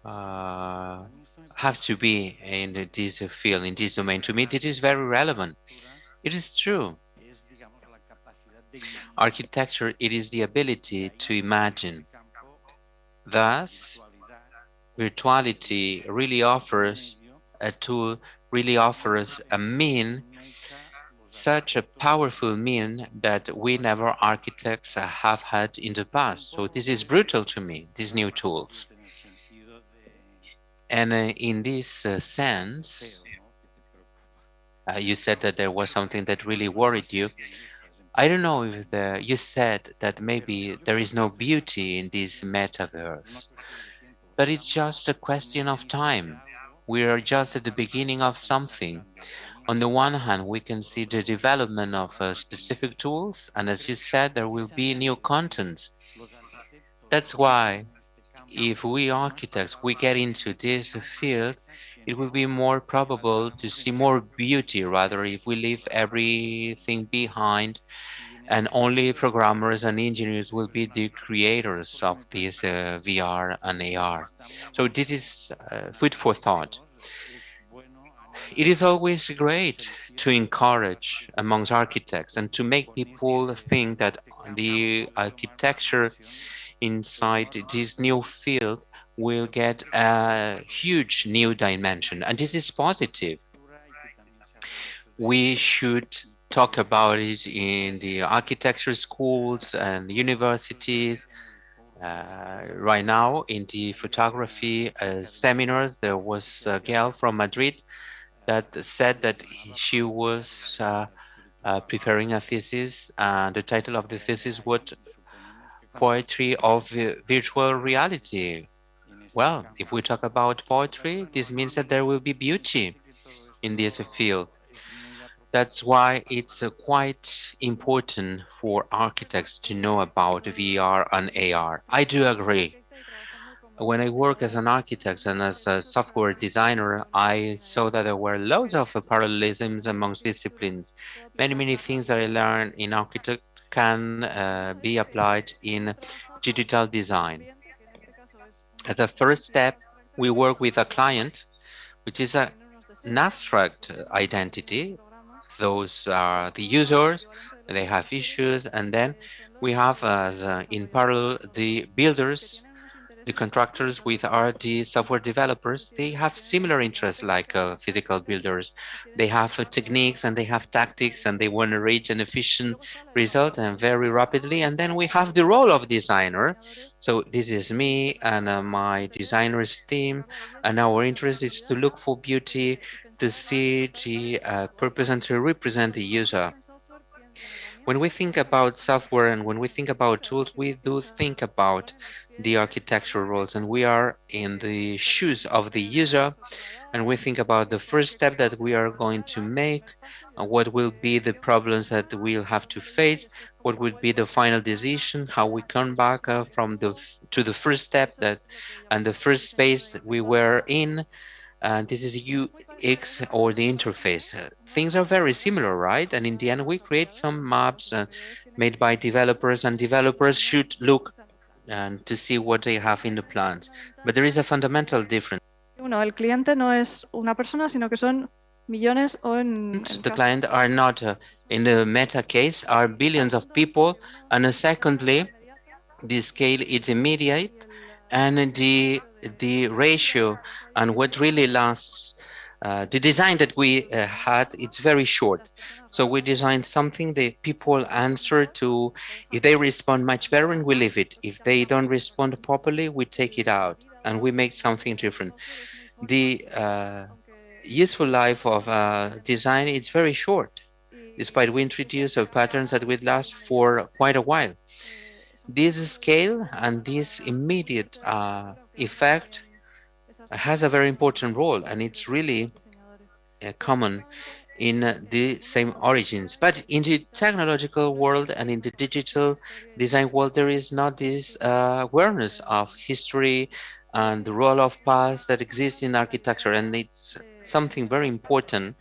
uh, have to be in this field, in this domain. To me, this is very relevant. It is true. Architecture, it is the ability to imagine. Thus, virtuality really offers a tool, really offers a mean, such a powerful mean that we never architects have had in the past. So this is brutal to me, these new tools. And in this sense, you said that there was something that really worried you. I don't know if you said that maybe there is no beauty in this metaverse, but it's just a question of time. We are just at the beginning of something. On the one hand, we can see the development of specific tools, and as you said, there will be new contents. That's why if we architects we get into this field, it will be more probable to see more beauty rather if we leave everything behind and only programmers and engineers will be the creators of this VR and AR. So this is food for thought. It is always great to encourage amongst architects and to make people think that the architecture inside this new field will get a huge new dimension. And this is positive. We should talk about it in the architecture schools and universities. Right now, in the photography seminars, there was a girl from Madrid that said that she was preparing a thesis, and the title of the thesis was Poetry of Virtual Reality. Well, if we talk about poetry, this means that there will be beauty in this field. That's why it's quite important for architects to know about VR and AR. I do agree. When I work as an architect and as a software designer, I saw that there were loads of parallelisms amongst disciplines. Many things that I learned in architect can be applied in digital design. As a first step, we work with a client, which is an abstract identity. Those are the users, they have issues, and then we have as in parallel the builders, the contractors with are the software developers. They have similar interests like physical builders. They have techniques and they have tactics and they want to reach an efficient result and very rapidly. And then we have the role of designer. So this is me and my designers team, and our interest is to look for beauty, to see the purpose and to represent the user. When we think about software and when we think about tools, we do think about the architectural roles, and we are in the shoes of the user, and we think about the first step that we are going to make, what will be the problems that we'll have to face, what would be the final decision, how we come back from the to the first step that and the first space that we were in, and this is UX or the interface. Things are very similar, right? And in the end, we create some maps made by developers, and developers should look and to see what they have in the plans. But there is a fundamental difference. Uno, el cliente no es una persona, sino que son millones o en The caso client are not, in the meta case, are billions of people, and secondly, the scale is immediate, and the ratio and what really lasts. The design that we had, it's very short. So we designed something that people answer to. If they respond much better, and we leave it. If they don't respond properly, we take it out and we make something different. The useful life of design is very short, despite we introduce patterns that will last for quite a while. This scale and this immediate effect has a very important role, and it's really common in the same origins. But in the technological world and in the digital design world, there is not this awareness of history and the role of past that exists in architecture, and it's something very important.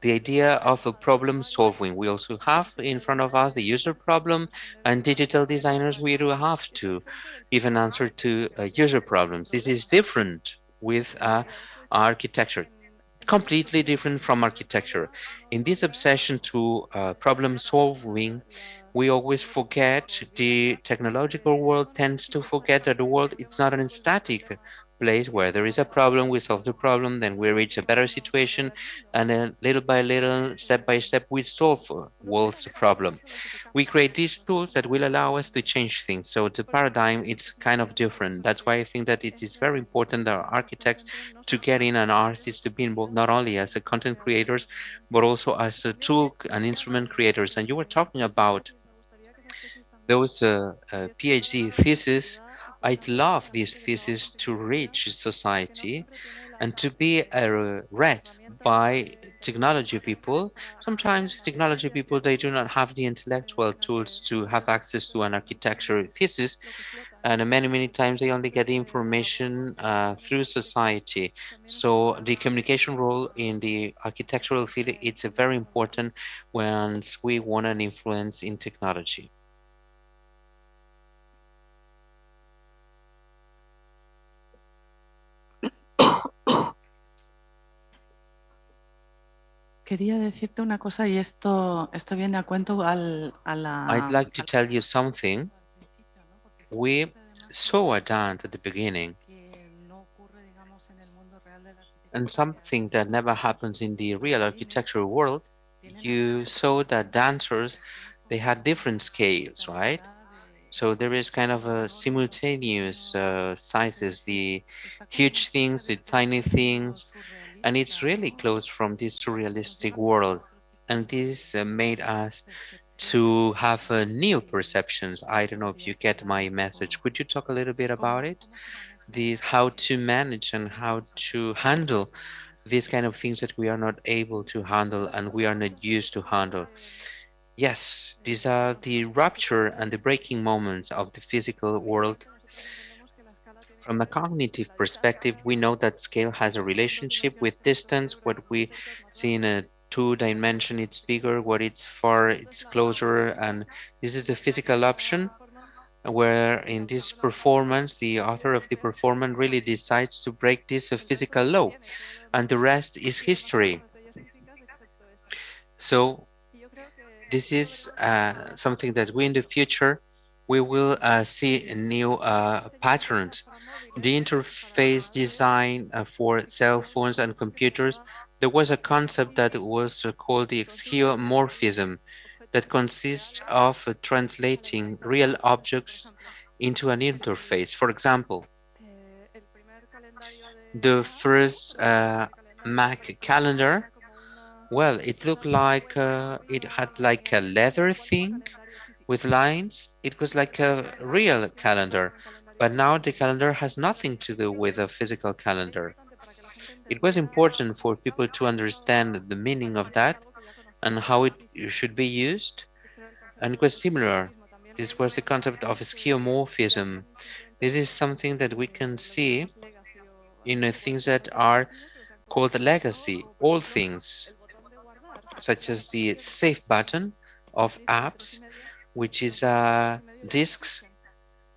The idea of a problem solving. We also have in front of us the user problem, and digital designers, we do have to even answer to user problems. This is different with architecture, completely different from architecture. In this obsession to problem solving, We always forget, the technological world tends to forget that the world is not a static place where there is a problem, we solve the problem, then we reach a better situation, and then little by little, step by step, we solve world's problem. We create these tools that will allow us to change things. So the paradigm is kind of different. That's why I think that it is very important that architects to get in and artists to be involved not only as a content creators, but also as a tool and instrument creators. And you were talking about those PhD theses. I'd love these theses to reach society and to be read by technology people. Sometimes technology people, they do not have the intellectual tools to have access to an architecture thesis, and many times they only get the information through society. So the communication role in the architectural field, it's a very important once we want an influence in technology. Quería decirte una cosa y esto viene a cuento I'd like to tell you something. al principio, ¿no? Porque sí que We sucede más saw a dance at the beginning, que no ocurre, digamos, en el mundo real de la and arquitectura, que a something veces that los never propios happens in the real bailarines architectural world. tienen You saw that dancers, they had different scales, right? simultaneidad de So there is kind of a no digo simultaneous sino sizes, sí, the está como huge más cerca things, de the todo tiny ese mundo things, and it's surrealista, really ¿no? close from this Nos surrealistic lleva como a world. otro tipo And this made us de percepción. to have No sé new si perceptions. I don't know if you podrías get hablar my un message. poco Could you talk a little bit about it? cómo se maneja The esto how de to manage and no how estamos to acostumbrados handle en these kind of arquitectura. things that we are not able to handle and we are not used to handle. Yes, these are the rupture and the breaking moments of the physical world. Nosotros entendemos que la escala tiene que From a ver cognitive la perspective, distancia, we know that scale has a las dos relationship dimensiones with que nuestro distance. cerebro What ve más we cerca es más see in grande. a two dimension, it's bigger. What it's far, Y esto es it's la closer. And this is the physical la option, performance, where el in autor this de la obra performance, the author of decide the ver qué es performance real. really decides to break this El resto physical es law. relleno y todo lo And demás the rest is tiene más o history. menos leyes físicas excepto esa. So Y yo creo que en el this futuro is veremos que something that we in the future we will see new el diseño de interfaces patterns. para móviles, The para interface tablets, design for cell son phones and cosas que de computers, verdad there was a concept that dicen was called the y construyen skeuomorphism that objetos consists reales of a la translating imagen real digital. Por objects ejemplo, into an interface. For example, el primer calendario de the Mac, first o el primer calendario de Mac iPhone, calendar, era como well, it looked una like huella, it had una like a impresión leather igual que un thing calendario físico. with lines. It was like a real Funciona igual que calendar. un calendario But now físico. the calendar has nothing to Y do creo with a que physical era calendar. importante para que la gente It was entendiera important su for people significado to que understand estaba the meaning of cambiando that algo que ya and conocíamos how it físico. should be used. Este era el And it concepto was del similar. skeuomorfismo. También This was the podríamos concept of decir que skeuomorphism. alguien simplemente This is something that we can lo que see llamamos legacy o in antiguo, things tiene that cosas are divertidas pero se han called conservado. legacy, Como por old ejemplo things, el botón de guardar, such que as hasta hace the save button of discos de 3,5, apps, which is los discos de 3,5 ya no disks, existen.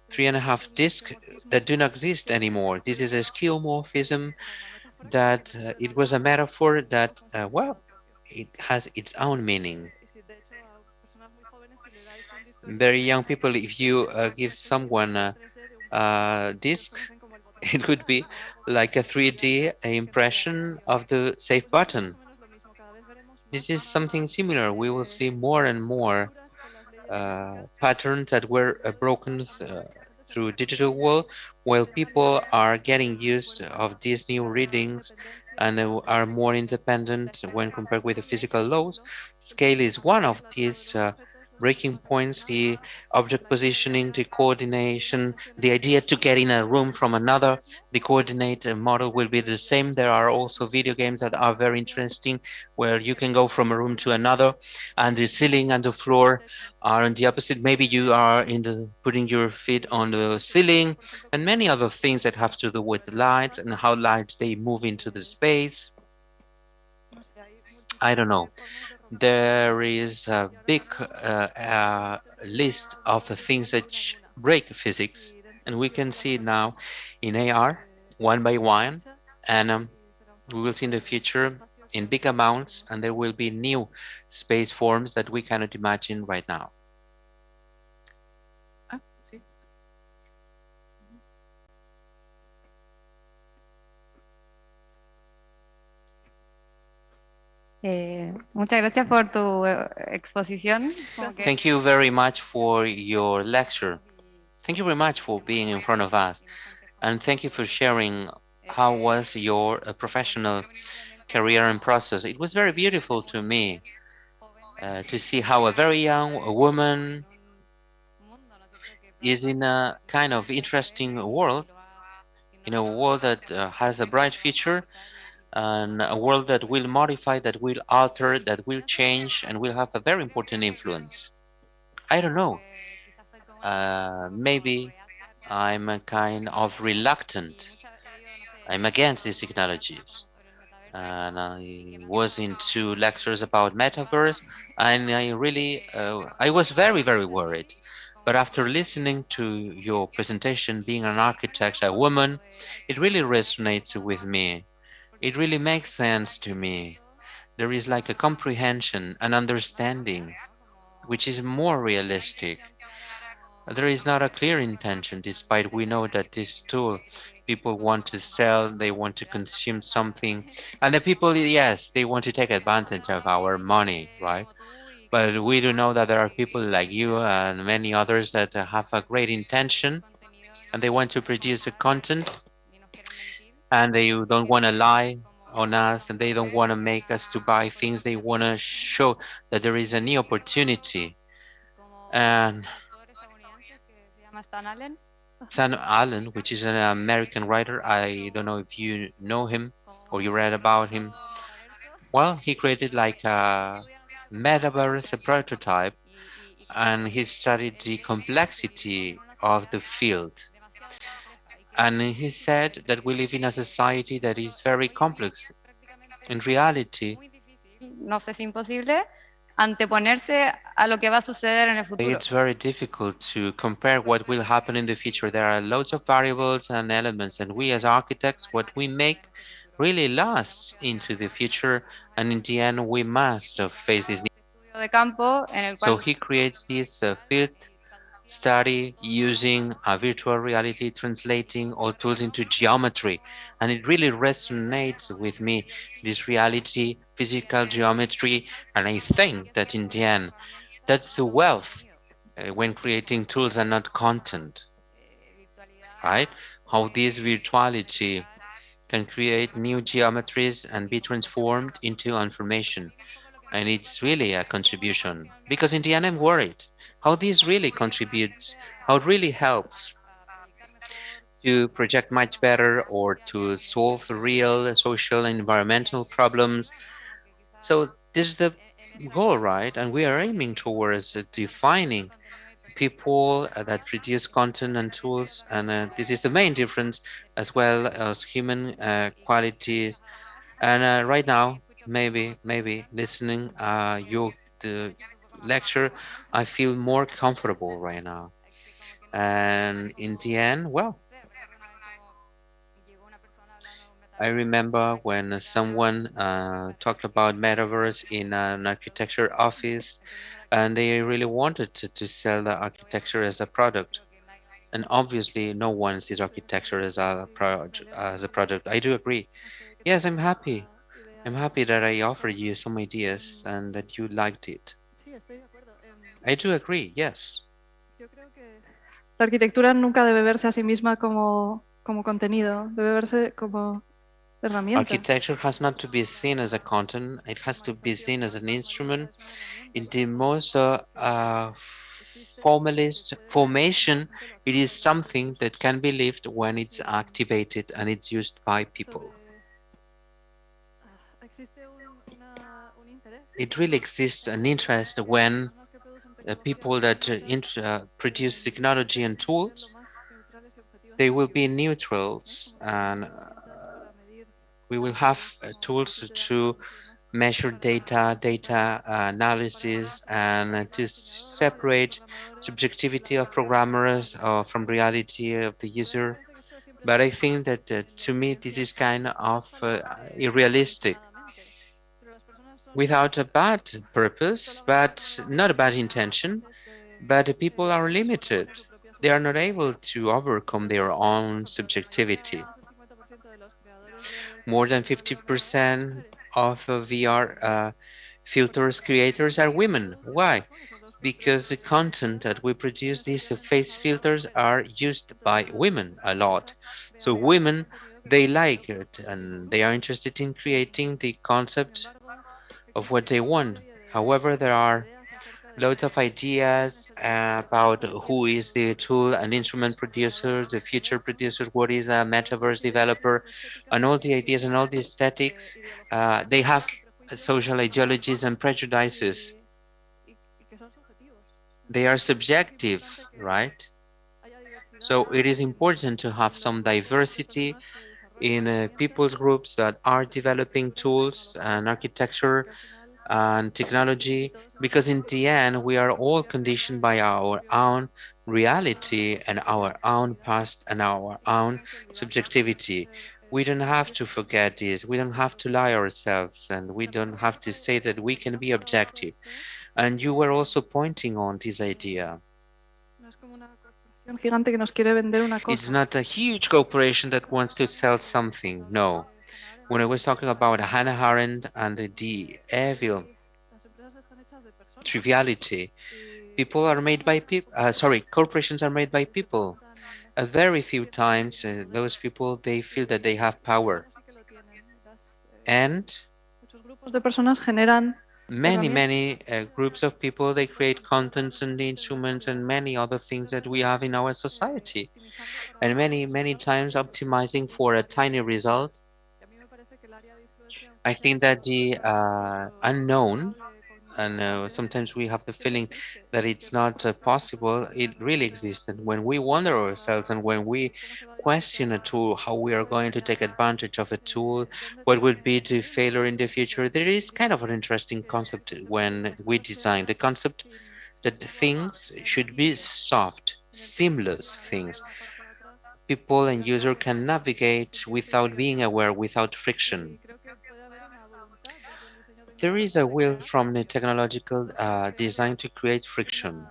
three and a Esto half es un disks that esquemorfismo do not exist que es anymore. This is a skeuomorphism era una metáfora que se that refiere it también was a metaphor al that, concepto de well, amor propio. it has its own meaning. Y si de hecho a personas muy jóvenes si le dais un disco de Very 3,5 young people, if you es give una especie de someone impresión 3D de un botón a que ellos disc, conocen como el botón de it would guardar, be como algo like a material 3D que no era impression intangible. of the save Pues esto es más button. o menos lo mismo, cada vez veremos This más y is más something similar. We will see more and more rupturas con las leyes físicas patterns that were de broken a medida que la gente se through vaya digital construyendo world, while pensamientos people are getting más used of fuertes, these new más readings independencia, and are more la independent when escala, compared with the también, physical por laws. ejemplo, es Scale mucho is más one of contemplativo de these los objetos, es mucho breaking más points, the emocional, object la idea de positioning, the tener coordination, the dimensiones idea to get in a room from es lo another. mismo, The coordinate model will be the same. There are also video games that are very interesting where you can go from a room to another and the ceiling and the el floor techo. are on the opposite. Maybe you are in the putting your feet on the Se puede ver, ceiling por ejemplo, and con many other los things that have to do with redes lights and how neuronales, lights they move into the space. no sé, hay I multitud don't know. de formas de romper la There lógica. is a Y ahora big veremos list auténticas of things revoluciones that una en una. break physics, Y and dentro we de can las see it máquinas now in AR, one by estarán one, hechas and y serán we will formadas see in the de future espacios in que big no amounts, conocemos. and there will be new space forms that we cannot imagine right now. Muchas gracias por tu exposición. Thank you very much for your lecture. Thank you very much for being in front of us. And thank you for sharing how was your professional career and process. It was very beautiful to me to see how a very young woman is in a kind of interesting world, in a world that has a bright future, and a world that will modify, that will alter, that will change, and will have a very important influence. I don't know. Maybe I'm a kind of reluctant. I'm against these technologies. And I was into lectures about Metaverse, and I was very, very worried. But after listening to your presentation, being an architect, a woman, it really resonates with me. It really makes sense to me. There is like a comprehension, an understanding, which is more realistic. There is not a clear intention, despite we know that this tool, people want to sell, they want to consume something, and the people, yes, they want to take advantage of our money, right? But we do know that there are people like you and many others that have a great intention, and they want to produce a content, and they don't want to lie on us, and they don't want to make us to buy things. They want to show that there is a new opportunity. And Sam Allen, which is an American writer, I don't know if you know him or you read about him. Well, he created like a metaverse prototype, and he studied the complexity of the field. And he said that we live in a society that is very complex. In reality, No sé si imposible, anteponerse a lo que va a suceder en el futuro. it's very difficult to compare what will happen in the future. There are loads of variables and elements, and we as architects, what we make really lasts into the future, and in the end, we must face this. De campo en el So cual he creates this field study using virtual reality, translating all tools into geometry, and it really resonates with me. This reality, physical geometry, and I think that in the end, that's the wealth when creating tools and not content, right? How this virtuality can create new geometries and be transformed into information. And it's really a contribution because in the end, I'm worried how this really contributes, how it really helps to project much better or to solve real social and environmental problems. So this is the goal, right? And we are aiming towards defining people that produce content and tools, and this is the main difference, as well as human qualities. And right now, maybe listening your the lecture, I feel more comfortable right now. And in the end, well, I remember when someone talked about metaverse in an architecture office, and they really wanted to sell the architecture as a product. And obviously, no one sees architecture as a product. I do agree. Yes, I'm happy. I'm happy that I offered you some ideas and that you liked it. Sí, estoy de acuerdo. I do agree. Yes. Yo creo que la arquitectura nunca debe verse a sí misma como contenido, debe verse como herramienta. Architecture has not to be seen as a content. It has to be seen as an instrument in the most formalist formation. It is something that can be lived when it's activated and it's used by people. Existe un interés It really exists an interest when people that produce technology and tools, they will be neutrals, and we will have tools to measure data analysis, and to separate subjectivity of programmers from reality of the user. But I think that to me this is kind of unrealistic, without a bad purpose, but not a bad intention. But the people are limited. They are not able to overcome their own subjectivity. More than 50% of VR filters creators are women. Why? Because the content that we produce, these face filters are used by women a lot. So women, they like it and they are interested in creating the concept of what they want. However, there are loads of ideas about who is the tool and instrument producer, the future producer, what is a metaverse developer, and all the ideas and all the aesthetics. They have social ideologies and prejudices. They are subjective, right? So it is important to have some diversity in people's groups that are developing tools and architecture and technology, because in the end, we are all conditioned by our own reality and our own past and our own subjectivity. We don't have to forget this. We don't have to lie ourselves, and we don't have to say that we can be objective. And you were also pointing on this idea. It's not a huge corporation that wants to sell something. No. When I was talking about Hannah Arendt and the evil triviality, people are made by people. Sorry, corporations are made by people. A very few times, those people they feel that they have power, and many groups of people they create contents and instruments and many other things that we have in our society, and many times optimizing for a tiny result. I think that the unknown, and sometimes we have the feeling that it's not possible, it really exists. And when we wonder ourselves and when we question a tool, how we are going to take advantage of a tool, what would be the failure in the future, there is kind of an interesting concept when we design the concept that things should be soft, seamless things. People and user can navigate without being aware, without friction. There is a will from the technological design to create friction.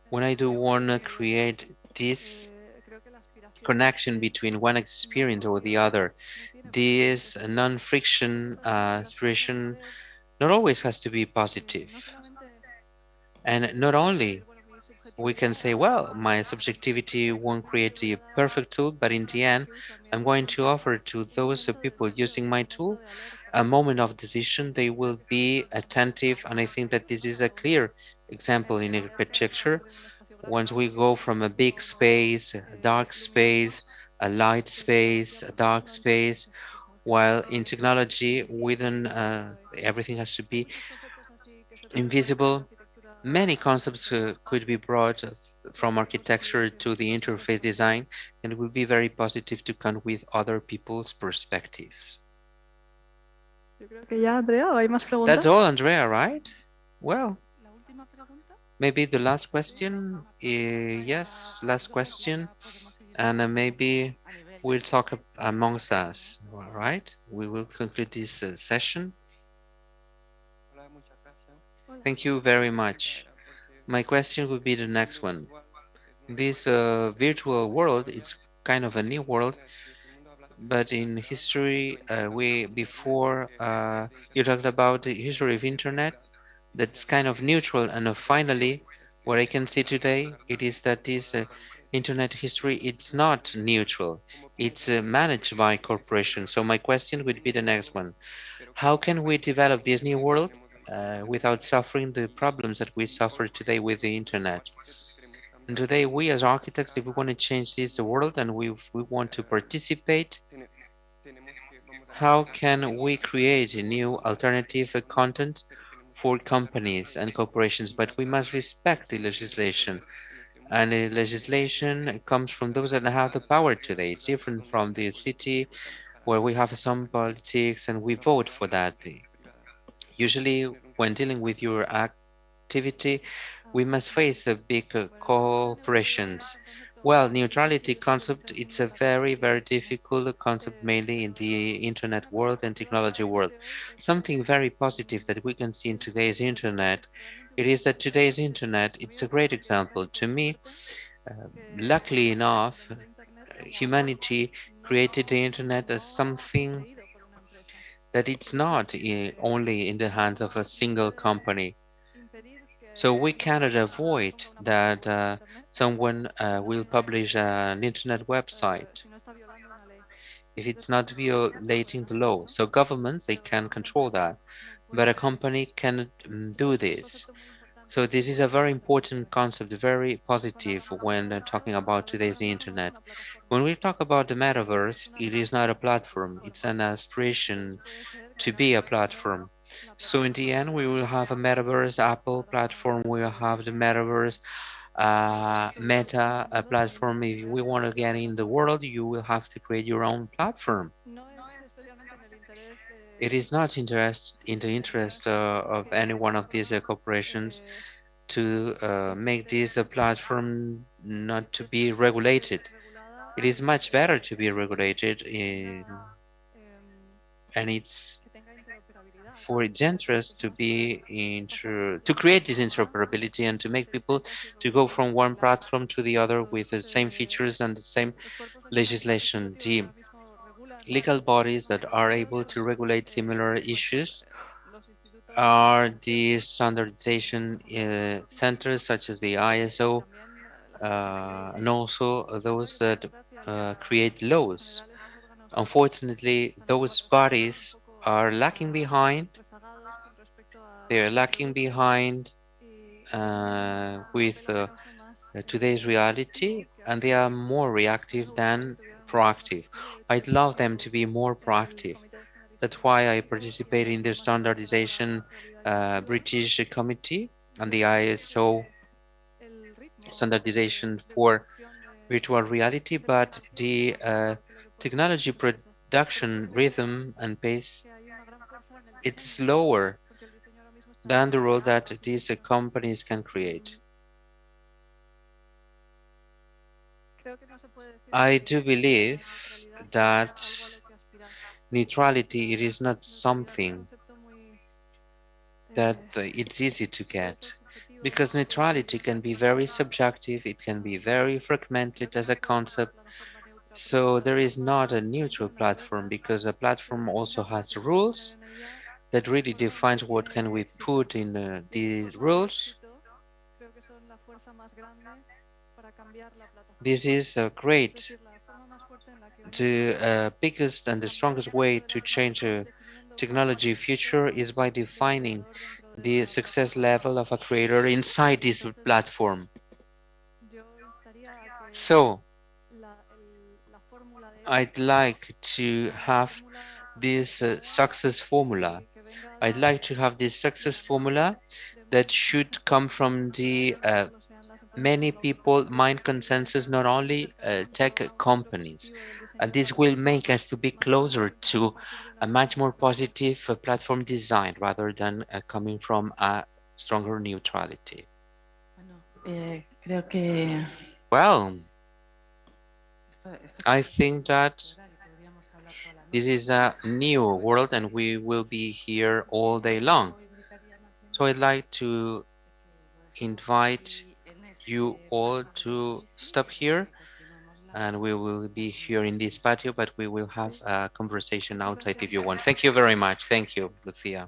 When I do want to create this connection between one experience or the other, this non-friction aspiration not always has to be positive. And not only we can say, well, my subjectivity won't create the perfect tool, but in the end, I'm going to offer to those people using my tool a moment of decision. They will be attentive, and I think that this is a clear example in architecture. Once we go from a big space, a dark space, a light space, a dark space, while in technology, within everything has to be invisible. Many concepts could be brought from architecture to the interface design, and it will be very positive to come with other people's perspectives. That's all, Andrea, right? Well, maybe the last question. Yes, last question. And maybe we'll talk amongst us, all right? We will conclude this session. Thank you very much. My question would be the next one. This virtual world is kind of a new world, but in history, we before you talked about the history of internet, that's kind of neutral, and finally, what I can see today, it is that this internet history, it's not neutral. It's managed by corporations. So my question would be the next one. How can we develop this new world without suffering the problems that we suffer today with the internet? And today, we as architects, if we want to change this world and we want to participate, how can we create a new alternative content for companies and corporations? But we must respect the legislation. And the legislation comes from those that have the power today. It's different from the city where we have some politics and we vote for that. Usually, when dealing with your activity, we must face the big corporations. Well, neutrality concept, it's a very difficult concept, mainly in the internet world and technology world. Something very positive that we can see in today's internet, it is that today's internet, it's a great example. To me, luckily enough, humanity created the internet as something that it's not only in the hands of a single company. So we cannot avoid that someone will publish an internet website if it's not violating the law. So governments, they can control that, but a company cannot do this. So this is a very important concept, very positive when talking about today's internet. When we talk about the metaverse, it is not a platform, it's an aspiration to be a platform. So in the end, we will have a metaverse Apple platform, we'll have the metaverse Meta platform. If we want to get in the world, you will have to create your own platform. It is not in the interest of any one of these corporations to make this a platform not to be regulated. It is much better to be regulated and it's for its interest to be to create this interoperability and to make people to go from one platform to the other with the same features and the same legislation. The legal bodies that are able to regulate similar issues are the standardization centers such as the ISO and also those that create laws. Unfortunately, those bodies are lacking behind. They are lacking behind with today's reality, and they are more reactive than proactive. I'd love them to be more proactive. That's why I participate in the standardization British committee and the ISO standardization for virtual reality, but the technology production rhythm and pace, it's slower than the role that these companies can create. I do believe that neutrality, it is not something that it's easy to get, because neutrality can be very subjective, it can be very fragmented as a concept. So there is not a neutral platform, because a platform also has rules that really defines what can we put in the rules. This is great. The biggest and the strongest way to change a technology future is by defining the success level of a creator inside this platform. So I'd like to have this success formula. I'd like to have this success formula that should come from the many people mind consensus, not only tech companies. And this will make us to be closer to a much more positive platform design rather than coming from a stronger neutrality. Creo que Well, I think that this is a new world and we will be here all day long. So I'd like to invite you all to stop here and we will be here in this patio, but we will have a conversation outside if you want. Thank you very much. Thank you, Lucia.